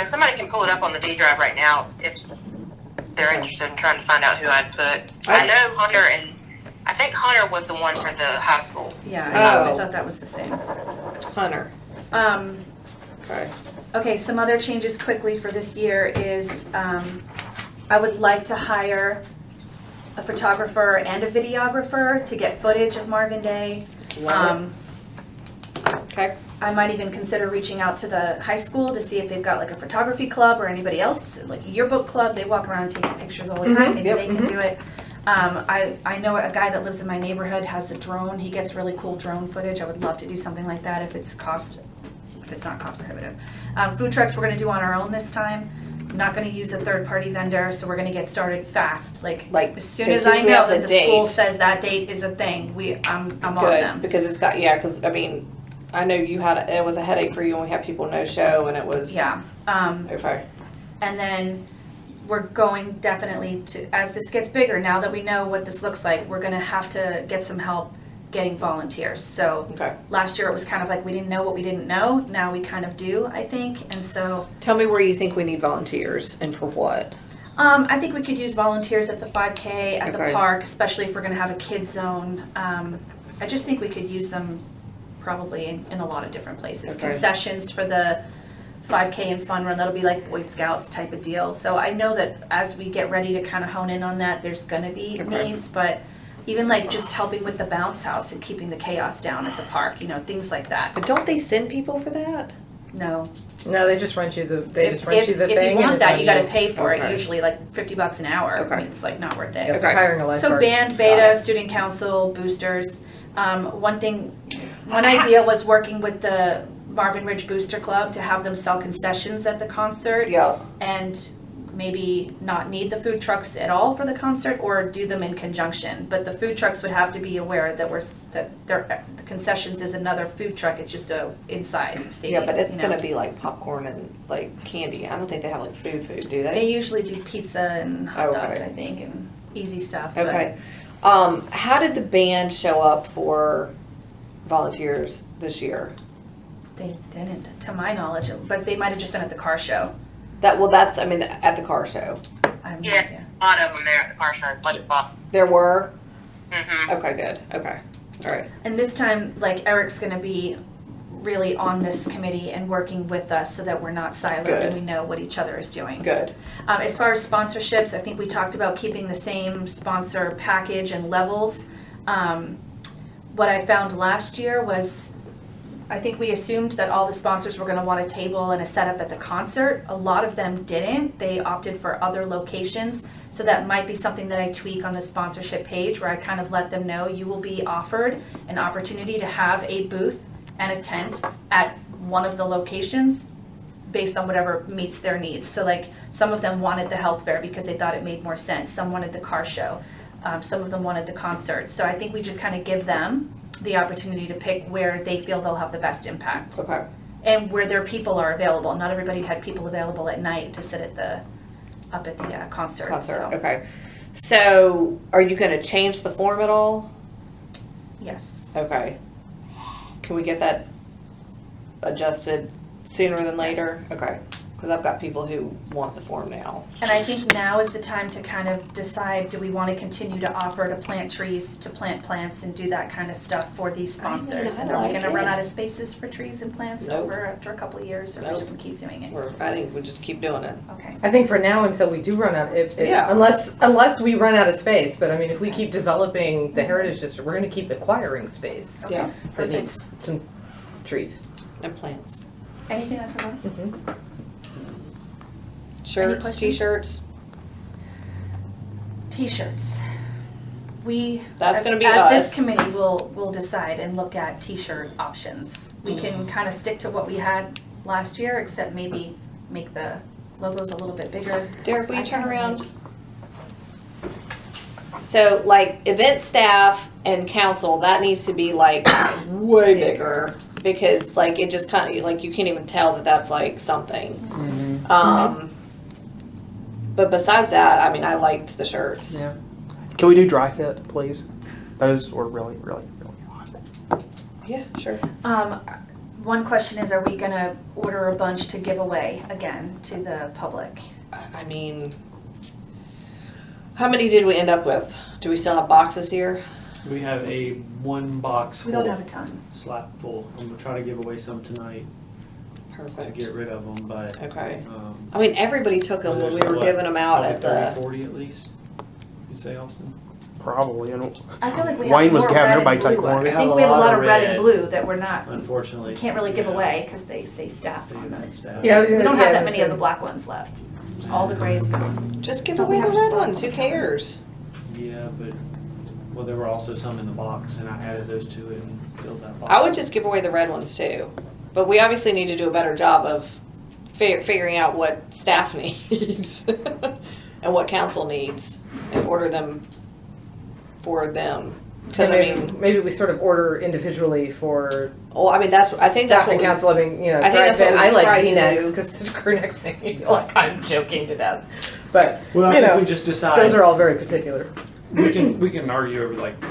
Somebody can pull it up on the D drive right now if they're interested in trying to find out who I'd put. I know Hunter, and I think Hunter was the one for the high school. Yeah, I always Oh. thought that was the same. Hunter. Okay. Okay, some other changes quickly for this year is I would like to hire a photographer and a videographer to get footage of Marvin Day. Love Okay. I might even consider reaching out to the high school to see if they've got like a photography club or anybody else, like a yearbook club. They walk around taking pictures all the time. Maybe Yep. they can do it. I know a guy that lives in my neighborhood has a drone. He gets really cool drone footage. I would love to do something like that if it's not cost prohibitive. Food trucks we're going to do on our own this time. I'm not going to use a third party vendor, so we're going to get started fast. Like as soon as I we know have that the the school date. says that date is a thing, I'm on Good, them. because it's got, because I mean, I know it was a headache for you when we had people no show, and it was. Yeah. Okay. And then we're going definitely to, as this gets bigger, now that we know what this looks like, we're going to have to get some help getting volunteers. So Okay. last year it was kind of like we didn't know what we didn't know. Now we kind of do, I think. And so Tell me where you think we need volunteers and for what. I think we could use volunteers at the 5K, at Okay. the park, especially if we're going to have a kids zone. I just think we could use them probably in a lot of different places. Okay. Concessions for the 5K and fun run, that'll be like Boy Scouts type of deal. So I know that as we get ready to kind of hone in on that, there's going to be Okay. needs, but Even like just helping with the bounce house and keeping the chaos down at the park, things like that. But don't they send people for that? No. No, they just rent you the, If thing. if you and want it's that, on you gotta pay for it, Okay. usually like $50 an hour. I Okay. mean, it's like not worth it. It's like hiring a lifeguard. So band, beta, student council, boosters. One idea was working with the Marvin Ridge Booster Club to have them sell concessions at the concert. Yeah. And maybe not need the food trucks at all for the concert or do them in conjunction. But the food trucks would have to be aware that their concessions is another food truck. It's just a inside stadium. Yeah, but it's you know. gonna be like popcorn and like candy. I don't think they have like food, do They they? usually do pizza and hot dogs, Okay. I think, and easy stuff. but Okay. How did the band show up for volunteers this year? They didn't, to my knowledge, but they might have just been at the car show. That's, I mean, at the car show. I have no Yeah. idea. A lot of them there at the car show, bunch of them. There were? Mm-hmm. Okay, good. Okay. All right. And this time, like, Eric's gonna be really on this committee and working with us so that we're not siloed Good. and we know what each other is doing. Good. As far as sponsorships, I think we talked about keeping the same sponsor package and levels. What I found last year was, I think we assumed that all the sponsors were gonna want a table and a setup at the concert. A lot of them didn't. They opted for other locations. So that might be something that I tweak on the sponsorship page where I kind of let them know you will be offered an opportunity to have a booth and a tent at one of the locations based on whatever meets their needs. So like, some of them wanted the health fair because they thought it made more sense. Some wanted the car show. Some of them wanted the concert. So I think we just kind of give them the opportunity to pick where they feel they'll have the best impact. Okay. And where their people are available. Not everybody had people available at night to sit up at the concert. Concert. So, Okay. So, are you gonna change the form at all? yes. Okay. Can we get that adjusted sooner than later? Okay. Because I've got people who want the form now. And I think now is the time to kind of decide, do we want to continue to offer to plant trees, to plant plants and do that kind of stuff for these I mean, sponsors? I And are we like gonna run it. out of spaces for trees and plants Nope. over after a couple of years, or we're just Nope. gonna keep doing it? I think we just keep doing it. Okay. I think for now, until we do run out, Yeah. unless we run out of space, but I mean, if we keep developing the Heritage District, we're gonna keep acquiring space Okay. Yeah. that Perfect. needs some trees. And plants. Anything I forgot? Shirts, questions? t-shirts. T-shirts. We, That's as, gonna be as us. this committee will decide and look at T-shirt options. We can kind of stick to what we had last year, except maybe make the logos a little bit bigger. Derek, will I you turn kinda around? like- So, like, event staff and council, that needs to be like way bigger because, like, it just kind of like you can't even tell that that's like something. But besides that, I mean, I liked the shirts. Yeah. Can we do dry fit, please? Those were really, really, really hot. Yeah, sure. One question is, are we gonna order a bunch to give away again to the public? I mean, how many did we end up with? Do we still have boxes here? We have a one box We full, don't have a ton. slap full. I'm gonna try to give away some tonight to Perfect. get rid of them, but, Okay. I mean, everybody took them when we were giving them out at Probably the. 30, 40 at least, you say, Austin? Probably. And I feel like we Wayne have was more having red everybody and take blue. one. I We think have we have a a lot lot of of red red. and blue that we're not, Unfortunately. we can't really give yeah. away because they say staff Stay on in them. that staff. Yeah, I was We gonna- don't have yeah, that many of so- the black ones left. All the gray's gone. Just give Don't we away the have red spots ones. Who on top? cares? Yeah, but, well, there were also some in the box, and I added those to it and filled that box. I would just give away the red ones too. But we obviously need to do a better job of figuring out what staff needs and what council needs and order them for them. Because I mean, maybe we sort of order individually for well, I mean that's I think that's staff what and we, council. I mean, you know, I think that's what we I like tried to V-necks do. because the crew necks make me feel like I'm joking to death. But Well, I you think know, we just decide. those are all very particular. We can argue over like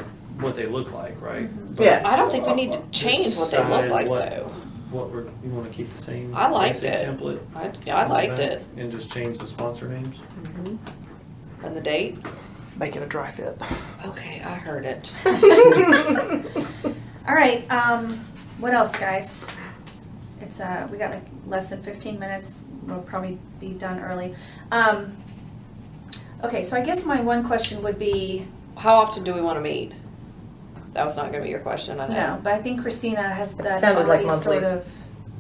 what they look like, right? But Yeah. I don't think we need to change what they look decide like what- though. What we're, you wanna keep the same I liked basic it. template? I liked it. And just change the sponsor names? And the date? make it a dry fit. Okay, I heard it. All right, what else, guys? It's, we got like less than 15 minutes. We'll probably be done early. Okay, so I guess my one question would be, how often do we want to meet? That was not going to be your question, I know. No, but I think Christina has that sounded like already sort monthly. of,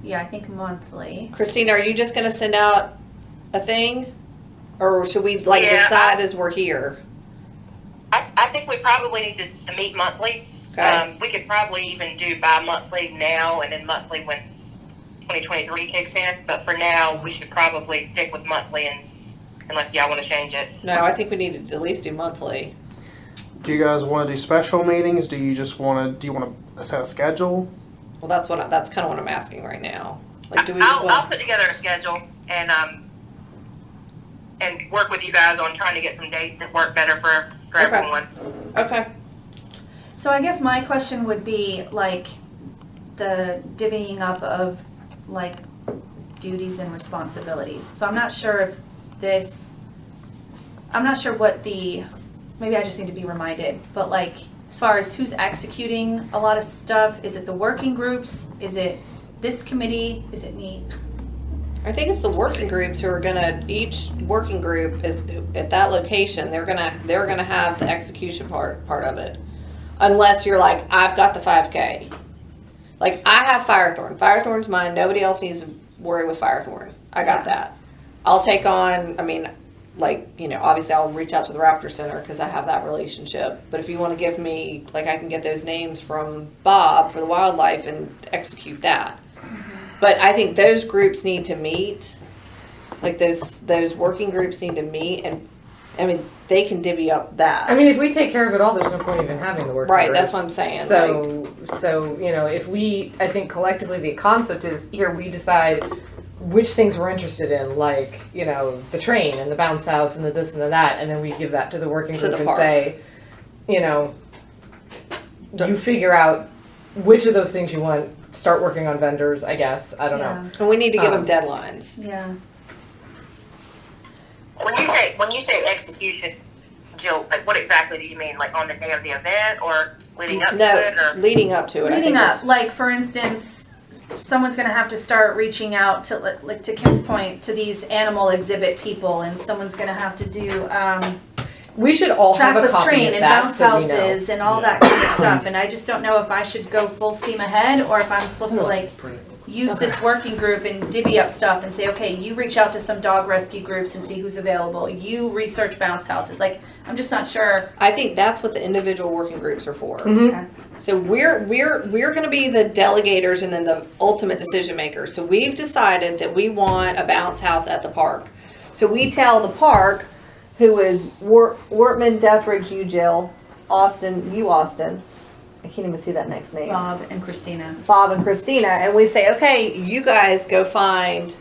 yeah, I think monthly. Christina, are you just going to send out a thing? Or should we like Yeah, decide as we're here? I think we probably need to meet monthly. Okay. We could probably even do bi-monthly now and then monthly when 2023 kicks in. But for now, we should probably stick with monthly, and unless y'all want to change it. No, I think we need to at least do monthly. Do you guys want to do special meetings? Do you just want to? Do you want to set a schedule? Well, that's kind of what I'm asking right now. Like, do we I'll just want? put together a schedule and work with you guys on trying to get some dates that work better for Okay. everyone. Okay. So I guess my question would be like the divvying up of like duties and responsibilities. So I'm not sure if I'm not sure what maybe I just need to be reminded, but like as far as who's executing a lot of stuff, is it the working groups? Is it this committee? Is it me? I think it's the working groups who are gonna. Each working group is at that location. They're gonna have the execution part of it, unless you're like, I've got the 5K. Like I have Firethorn. Firethorn's mine. Nobody else needs to worry with Firethorn. I got that. I'll take on. I mean, like obviously I'll reach out to the Raptor Center because I have that relationship. But if you want to give me, like, I can get those names from Bob for the wildlife and execute that. But I think those groups need to meet, like those working groups need to meet, and I mean they can divvy up that. I mean, if we take care of it all, there's no point even having the working Right, groups. that's what I'm saying, So if I think collectively the concept is here we decide which things we're interested in, like the train and the bounce house and the this and the that, and then we give that to the working To group the and park. say, you figure out which of those things you want. Start working on vendors, I guess. I don't know. And we need to give them Um, deadlines. Yeah. When you say execution, Jill, like what exactly do you mean? Like on the day of the event or leading up to it? No, Or leading up to it. I Leading think up, like for instance, someone's gonna have to start reaching out to, like to Kim's point, to these animal exhibit people, and someone's gonna have to do We should all have a trackless copy train of and that bounce so we know. houses and all that kind of stuff. And I just don't know if I should go full steam ahead or if I'm supposed to like use this working group and divvy up stuff and say, okay, you reach out to some dog rescue groups and see who's available. You research bounce houses. Like, I'm just not sure. I think that's what the individual working groups are for. Mhm. Okay. So we're going to be the delegators and then the ultimate decision makers. So we've decided that we want a bounce house at the park. So we tell the park, who is Wortman, Deathridge, you Jill, Austin, you Austin. I can't even see that next name. Bob and Christina. Bob and Christina, and we say, okay, you guys go find,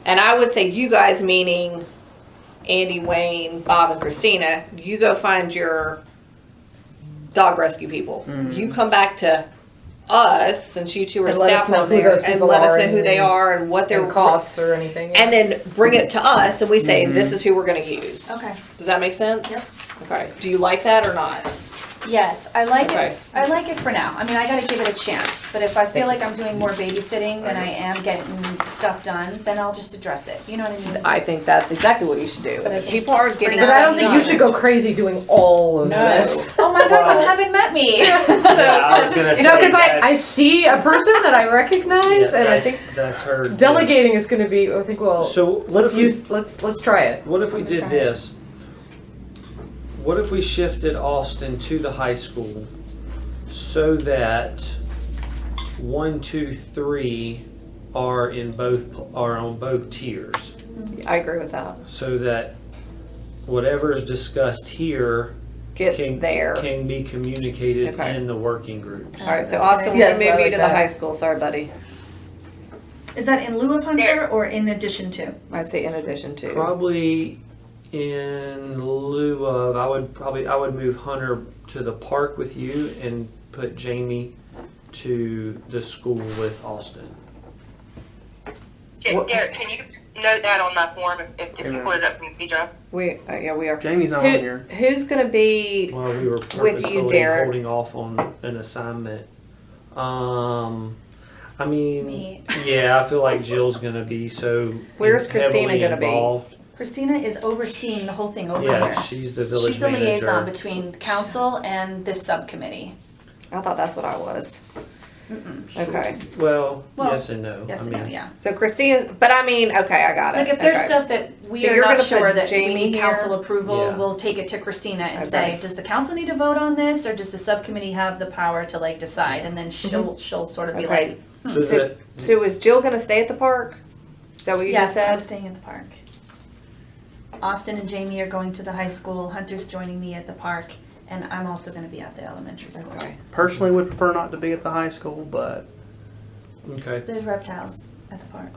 and I would say you guys meaning Andy, Wayne, Bob, and Christina, you go find your dog rescue people. You come back to us, since you two are And let us staff know on who there, those and people let us are know who and- they are and what their Their costs or anything. and then bring it to us, and we say, this is who we're going to use. Okay. Does that make sense? Yep. Okay. Do you like that or not? Yes, I like Okay. it. I like it for now. I mean, I gotta give it a chance. But if I feel like I'm doing more babysitting than I am getting stuff done, then I'll just address it. You know what I mean? I think that's exactly what you should do. But if- People are getting But I don't stuff think you done. should go crazy doing all of No. this. Oh my god, you haven't met me. Yeah, I was gonna You know, say because I that's- see a person that I recognize, yeah, and I that's- think that's her. delegating is going to be. I think So what if we- let's try it. What if we did Try it. this? What if we shifted Austin to the high school so that 1, 2, 3 are on both tiers, I agree with that. so that whatever is discussed here Gets can there. can be communicated Okay. in the working groups. All right, so That's Austin, great. we're Yes, gonna move I you like to the that. high school. Sorry, buddy. Is that in lieu of Hunter or in addition to? I'd say in addition to. Probably in lieu of, I would move Hunter to the park with you and put Jamie to the school with Austin. What- Derek, can you note that on my form if you Yeah. put it up from Pedro? Yeah, we are. Jamie's not on here. Who's gonna be? Well, we were With you, purposefully Derek. holding off on an assignment. I mean, Me. yeah, I feel like Jill's gonna be so Where's Christina heavily gonna be? involved. Christina is overseeing the whole thing over Yeah, here. she's the village She's the manager. liaison between council and this subcommittee. I thought that's what I was. Okay. Well, Well, yes and no. Yes, I and mean, no, yeah. So Christina's, but I mean, okay, I got it. Like if there's Okay. stuff that we So are you're not gonna sure put that we Jamie need here? council approval, Yeah. we'll take it to Christina and Okay. say, does the council need to vote on this, or does the subcommittee have the power to like decide? And then she'll sort of be Okay. like, Does So, it- so is Jill gonna stay at the park? Is that what you just yes, I'm said? staying at the park. Austin and Jamie are going to the high school, Hunter's joining me at the park, and I'm also gonna be at the elementary school. Okay. Personally, would prefer not to be at the high school, but Okay. There's reptiles at the park.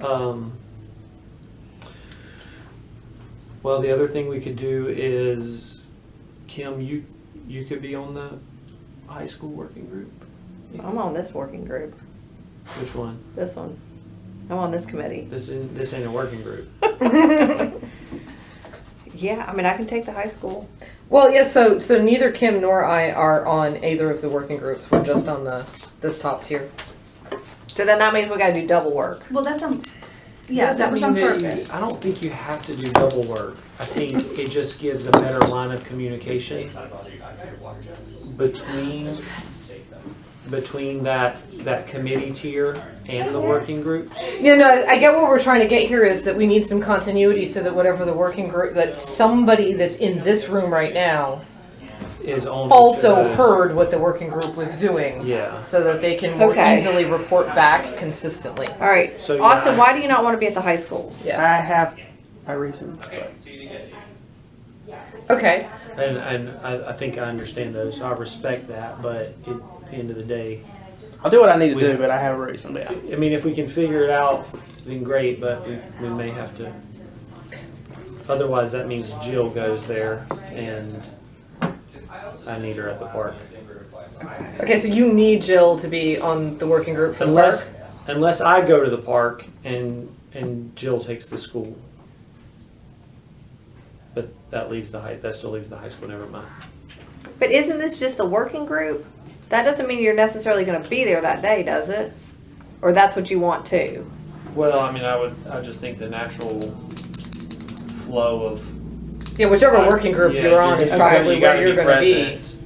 Well, the other thing we could do is, Kim, you could be on the high school working group. I'm on this working group, Which one? this one. I'm on this committee. This ain't a working group. Yeah, I mean, I can take the high school. Well, yes, so neither Kim nor I are on either of the working groups. We're just on this top tier. So then that means we gotta do double work. Well, that's on, yeah, Doesn't that was on mean that purpose. I don't think you have to do double work. I think it just gives a better line of communication between that committee tier and the working groups. You know, I get what we're trying to get here is that we need some continuity so that whatever the working group, that somebody that's in this room right now Is on also the- heard what the working group was doing. Yeah. So that they can more Okay. easily report back consistently. All right. So, yeah, Austin, I- why do you not want to be at the high school? Yeah. I have my reasons. But Okay. And I think I understand those. I respect that, but at the end of the day, I'll do what I need to do, but I have a reason. Yeah. I mean, if we can figure it out, then great, but we may have to. Otherwise, that means Jill goes there and I need her at the park. Okay, so you need Jill to be on the working group for the park? Unless I go to the park and Jill takes the school. But that still leaves the high school, never mind. But isn't this just the working group? That doesn't mean you're necessarily gonna be there that day, does it? Or that's what you want to? Well, I mean, I just think the natural flow of. Yeah, whichever working group Yeah, you're on is probably you where gotta you're gonna be. present.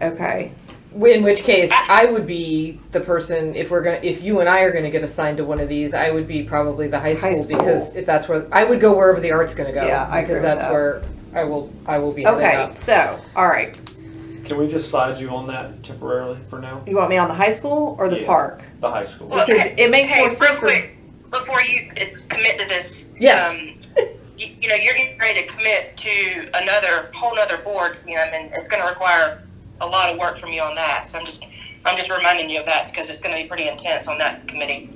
Okay. In which case, I would be the person, if you and I are gonna get assigned to one of these, I would be probably the high school, school. because if that's where, I would go wherever the art's gonna go. Yeah, I agree Because with that's that. where I will be heading Okay, up. so, all right. Can we just slide you on that temporarily for now? You want me on the high school or the Yeah. park? The high school. Well, Because it makes hey, more real sense for. quick, before you commit to this. Yes. You know, you're getting ready to commit to whole nother board, Kim, and it's going to require a lot of work from you on that. So I'm just reminding you of that because it's going to be pretty intense on that committee.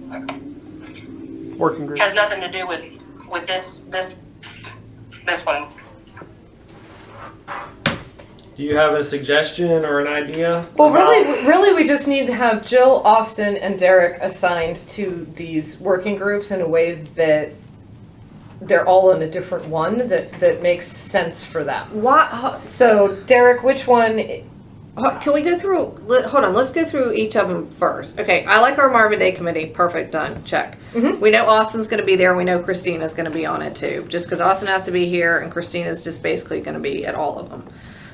Working group. Has nothing to do with this one. Do you have a suggestion or an idea? Well, about- really, we just need to have Jill, Austin, and Derek assigned to these working groups in a way that they're all in a different one that makes sense for them. Why? So, Derek, which one? Can we go through? Hold on. Let's go through each of them first. Okay. I like our Marvin Day committee. Perfect. Done. Check. We know Austin's going to be there. We know Christina's going to be on it too. Just because Austin has to be here and Christina's just basically going to be at all of them.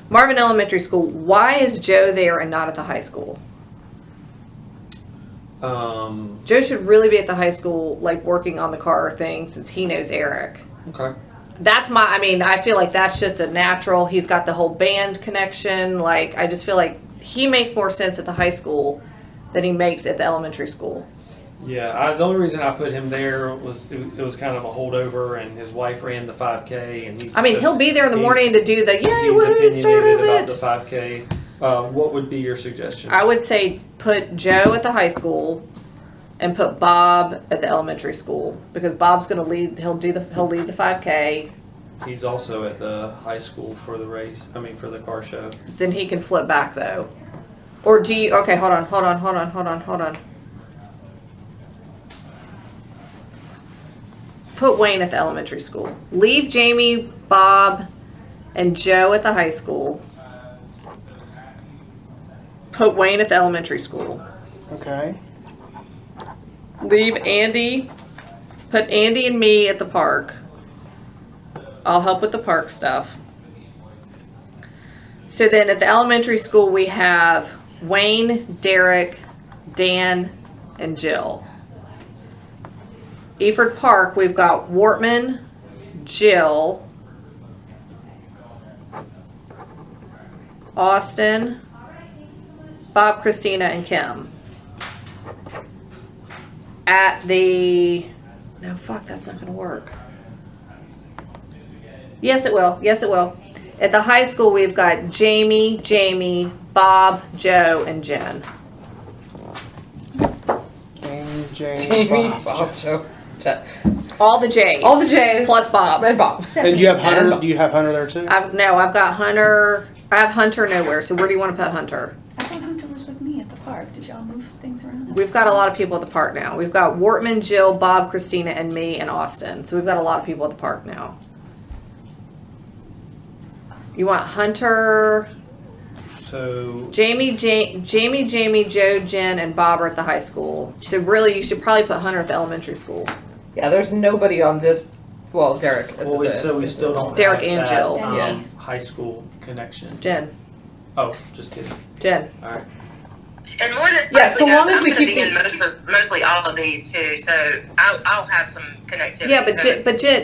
Marvin Elementary School. Why is Joe there and not at the high school? Joe should really be at the high school, like working on the car thing, since he knows Eric. Okay. That's I mean, I feel like that's just a natural. He's got the whole band connection. Like, I just feel like he makes more sense at the high school than he makes at the elementary school. Yeah, the only reason I put him there was it was kind of a holdover, and his wife ran the 5K, and he's. I mean, he'll be there in the morning to do the yay, He's woohoo, start opinionated of about it. the 5K. What would be your suggestion? I would say put Joe at the high school and put Bob at the elementary school because Bob's going to lead. He'll lead the 5K. He's also at the high school for the race. I mean, for the car show. Then he can flip back though. Or do you? Okay, hold on. Put Wayne at the elementary school. Leave Jamie, Bob, and Joe at the high school. Put Wayne at the elementary school. Okay. Leave Andy. Put Andy and me at the park. I'll help with the park stuff. So then at the elementary school, we have Wayne, Derek, Dan, and Jill. Eford Park, we've got Wortman, Jill, Austin, Bob, Christina, and Kim. At the, no, fuck, that's not gonna work. Yes, it will. Yes, it will. At the high school, we've got Jamie, Bob, Joe, and Jen. Jamie, Bob, Joe, Jen. All the J's. All the J's. Plus Bob. And Bob. And do you have Hunter? Do you have Hunter there too? I've got Hunter. I have Hunter nowhere. So where do you want to put Hunter? I thought Hunter was with me at the park. Did y'all move things around? We've got a lot of people at the park now. We've got Wortman, Jill, Bob, Christina, and me, and Austin. So we've got a lot of people at the park now. You want Hunter, So Jamie, Joe, Jen, and Bob are at the high school. So really, you should probably put Hunter at the elementary school. Yeah, there's nobody on this. Well, Derek. Is Well, we the- still don't Derek have and that, Jill. Yeah. high school connection. Jen. Oh, just kidding. Jen. All right. And more than Yeah, so likely, long guys, as I'm we gonna keep be the- in mostly all of these too, so I'll have some connectivity. Yeah, so.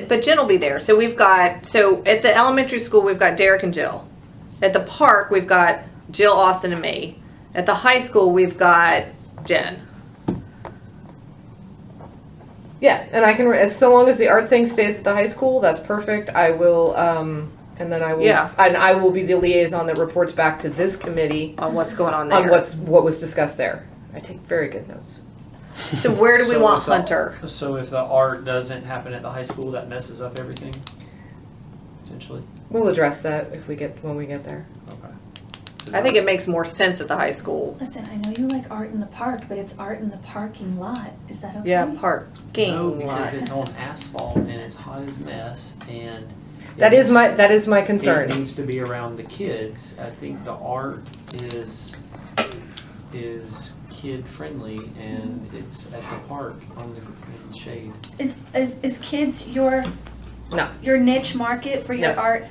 but Jen will be there. So we've got, so at the elementary school, we've got Derek and Jill. At the park, we've got Jill, Austin, and me. At the high school, we've got Jen. Yeah, and I can, as so long as the art thing stays at the high school, that's perfect. I will, and then I will, Yeah. and I will be the liaison that reports back to this committee On what's going on there. on what was discussed there. I take very good notes. So where do we So want if the- Hunter? So if the art doesn't happen at the high school, that messes up everything, potentially? We'll address that when we get there. Okay. I think it makes more sense at the high school. Listen, I know you like art in the park, but it's art in the parking lot. Is that okay? Yeah, parking No, lot. because it's on asphalt and it's hot as mess and. That is my It concern. needs to be around the kids. I think the art is kid friendly and it's at the park on the in shade. Is kids your No. your niche market for your No. art?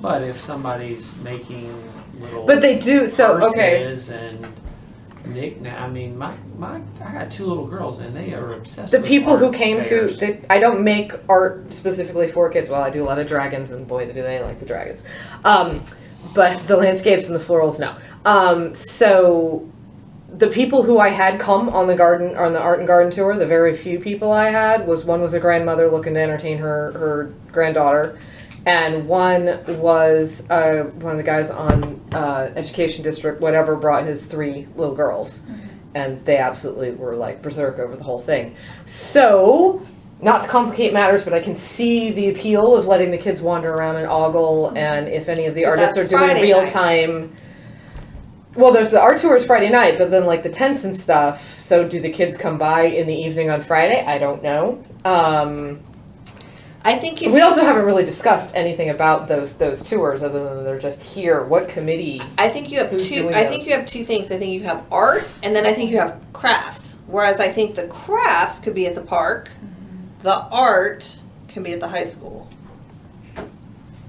But if somebody's making little But they do, so, okay. purses and I mean, I got 2 little girls and they are obsessed The with people art who came fairs. I don't make art specifically for kids. Well, I do a lot of dragons, and boy, do they like the dragons. But the landscapes and the florals, no. So the people who I had come on the art and garden tour, the very few people I had, one was a grandmother looking to entertain her granddaughter, and one was one of the guys on Education District, whatever, brought his 3 little girls. And they absolutely were like berserk over the whole thing. So, not to complicate matters, but I can see the appeal of letting the kids wander around and ogle, and if any of the But artists are that's doing Friday real night. time. Well, there's the art tours Friday night, but then like the tents and stuff. So, do the kids come by in the evening on Friday? I don't know. I think if We also haven't really discussed anything about those tours, other than they're just here. What committee? I think you have Who's two. doing I those? think you have 2 things. I think you have art, and then I think you have crafts. Whereas I think the crafts could be at the park, the art can be at the high school.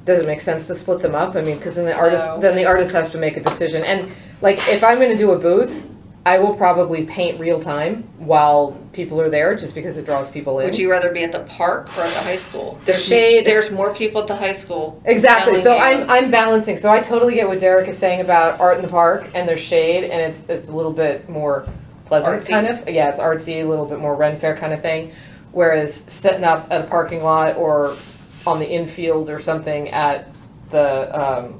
Does it make sense to split them up? I mean, because then No. the artist has to make a decision. And like, if I'm going to do a booth, I will probably paint real time while people are there, just because it draws people in. Would you rather be at the park or at the high school? The shade- There's more people at the high school. Exactly. So Telling you. I'm balancing. So I totally get what Derek is saying about art in the park, and there's shade, and it's a little bit more pleasant, Artsy. kind of. Yeah, it's artsy, a little bit more Ren Fair kind of thing. Whereas setting up at a parking lot or on the infield or something at the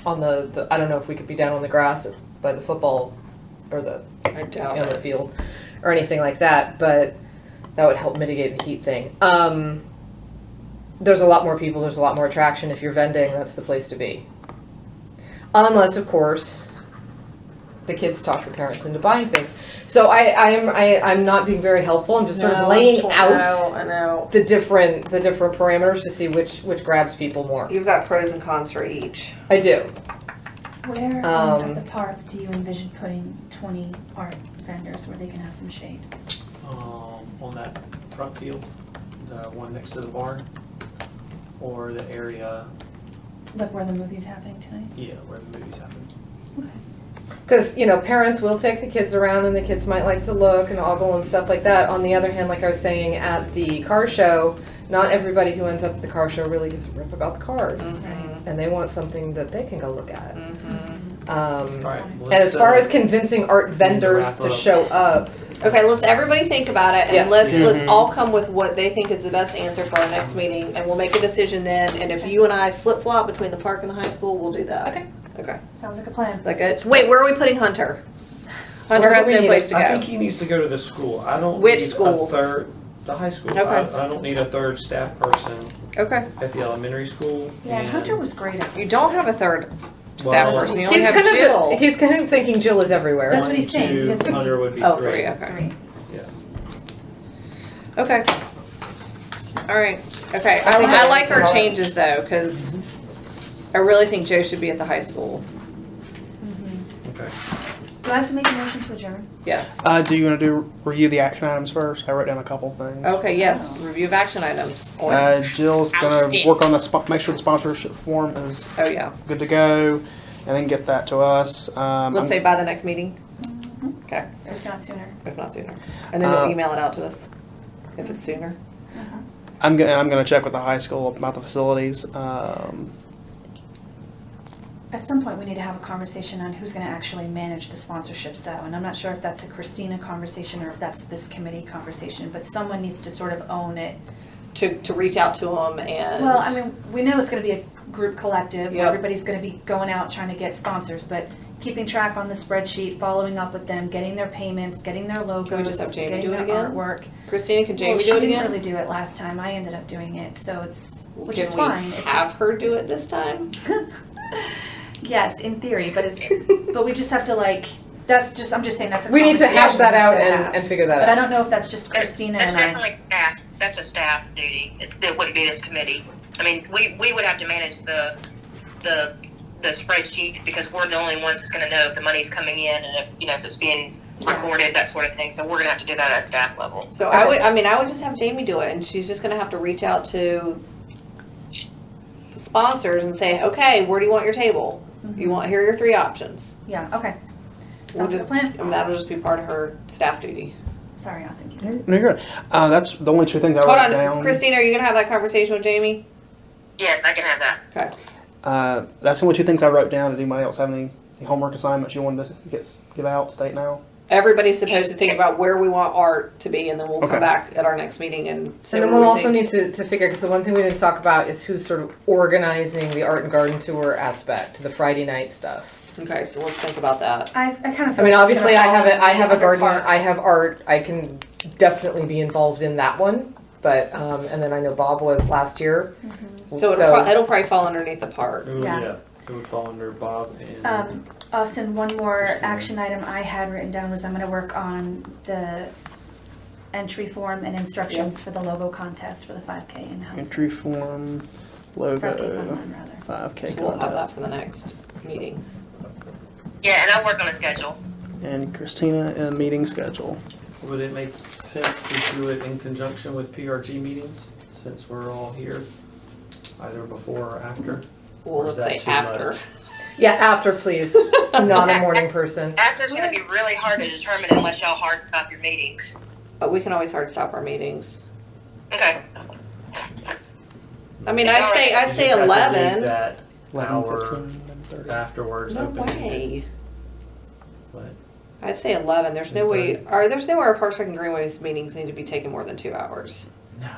on the I don't know if we could be down on the grass by the football or the I doubt the it. field or anything like that, but that would help mitigate the heat thing. There's a lot more people, there's a lot more attraction. If you're vending, that's the place to be. Unless, of course, the kids talk the parents into buying things. So I'm not being very helpful. I'm just sort of laying out I know. the different parameters to see which grabs people more. You've got pros and cons for each. I do. Where Um, at the park do you envision putting 20 art vendors where they can have some shade? On that front field, the one next to the barn. or the area, Like where the movie's happening tonight? yeah, where the movie's happen. Because, parents will take the kids around and the kids might like to look and ogle and stuff like that. On the other hand, like I was saying at the car show, not everybody who ends up at the car show really gives a rip about the cars. And they want something that they can go look at. All right. And as far as convincing art vendors wrap to up. show up, Okay, let's everybody think about it, and Yes. let's all come with what they think is the best answer for our next meeting, and we'll make a decision then. And if you and I flip flop between the park and the high school, we'll do that. Okay. Okay. Sounds like a plan. Is that good? Wait, where are we putting Hunter? Hunter Where has do we no need place it? to I go. think he needs to go to the school. I don't Which need school? a third, the high school. Okay. I don't need a third staff person Okay. at the elementary school. Yeah, and- Hunter was great at this. You don't have a third staff Well, person. You only he's have Jill. he's kind of thinking Jill is everywhere. That's what he's saying. He 1, 2, doesn't need- Hunter would be Oh, 3. three. Okay. Three. Yeah. Okay. All right. Okay. I like I it. like our changes though, because I really think Joe should be at the high school. Okay. Do I have to make a motion to adjourn? Yes. Do you want to do review the action items first? I wrote down a couple things. Okay. Yes. Review of action items. Jill's gonna Outstanding. work on the make sure the sponsorship form is Oh yeah. good to go, and then get that to us. Let's say by the next meeting. Okay. If not sooner. If not sooner, and then you'll Uh, email it out to us if it's sooner. I'm gonna check with the high school about the facilities. At some point, we need to have a conversation on who's gonna actually manage the sponsorships though, and I'm not sure if that's a Christina conversation or if that's this committee conversation, but someone needs to sort of own it. To reach out to them and. Well, I mean, we know it's gonna be a group collective, where Yep. everybody's gonna be going out trying to get sponsors, but keeping track on the spreadsheet, following up with them, getting their payments, getting their logos, just have Jamie getting do it their again? artwork. Christina, can Jamie Well, do it she didn't again? really do it last time, I ended up doing it, so it's, which Can is fine, we it's have just, her do it this time? yes, in theory, but it's, but we just have to like, that's just, I'm just saying that's a We need to hash conversation that out we have to have. and figure that But I out. don't know if that's just Christina That's and I. definitely staff. That's a staff duty. It wouldn't be this committee. I mean, we would have to manage the spreadsheet because we're the only ones that's going to know if the money's coming in and if it's being recorded, that sort of thing. So we're going to have to do that at staff level. So I would just have Jamie do it, and she's just gonna have to reach out to the sponsors and say, okay, where do you want your table? Here are your 3 options. Yeah, okay. We'll Sounds like a just, plan. and that'll just be part of her staff duty. Sorry, Austin, keep going. No, you're good. That's the only 2 things I Hold wrote on, down. Christine, are you gonna have that conversation with Jamie? Yes, I can have that. Okay. That's the only 2 things I wrote down. Did anybody else have any homework assignments you wanted to give out? State now. Everybody's supposed to think about where we want art to be, and then we'll Okay. come back at our next meeting and say And then what we'll we also think. need to figure, because the one thing we didn't talk about is who's sort of organizing the art and garden tour aspect, the Friday night stuff. Okay, so let's think about that. I kind of feel I mean, like it's obviously, gonna I have fall a under garden, park. I have art, I can definitely be involved in that one. But, and then I know Bob was last year. So it'll probably fall underneath the park. It would, Yeah. It would fall under Bob and. Austin, one more Christina. action item I had written down was I'm gonna work on the entry form and instructions for the logo contest for the 5K and how. Entry form, 5K fun logo, run, rather. 5K So we'll have that contest. for the next meeting. Yeah, and I'll work on a schedule. And Christina and meeting schedule. Would it make sense to do it in conjunction with PRG meetings, since we're all here, either before or after? Well, Or is let's that say too after. much? Yeah, after, please. I'm not a morning person. After's going to be really hard to determine unless y'all hard stop your meetings. But we can always hard stop our meetings. Okay. I mean, It's I'd say alright. I'd You say just have to leave 11. that 11, hour 15, 11:30. afterwards. No open. way. But I'd say 11. There's no way. There's nowhere our Parks Rec and Greenways meetings need to be taking more than 2 hours. no.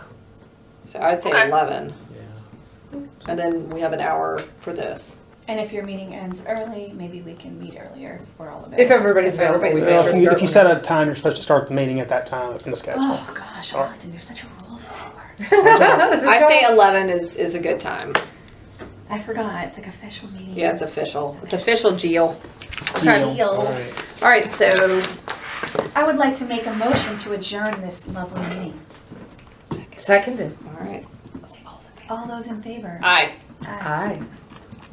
So I'd say Okay. 11, Yeah. and then we have an hour for this. And if your meeting ends early, maybe we can meet earlier if we're all available. If everybody's If available, we everybody's make Well, sure if to you, start if you one. set a time, you're supposed to start the meeting at that time in the schedule. Oh gosh, Austin, you're such a rule follower. I'd say 11 is a good time. I forgot, it's like official meeting. Yeah, it's official. It's official, Jill. Deal. Deal. All right. All right, so I would like to make a motion to adjourn this lovely meeting. Seconded. all right. All those in favor? Aye. Aye.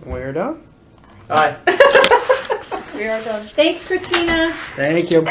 We're done. All right. We are done. Thanks, Christina. Thank you.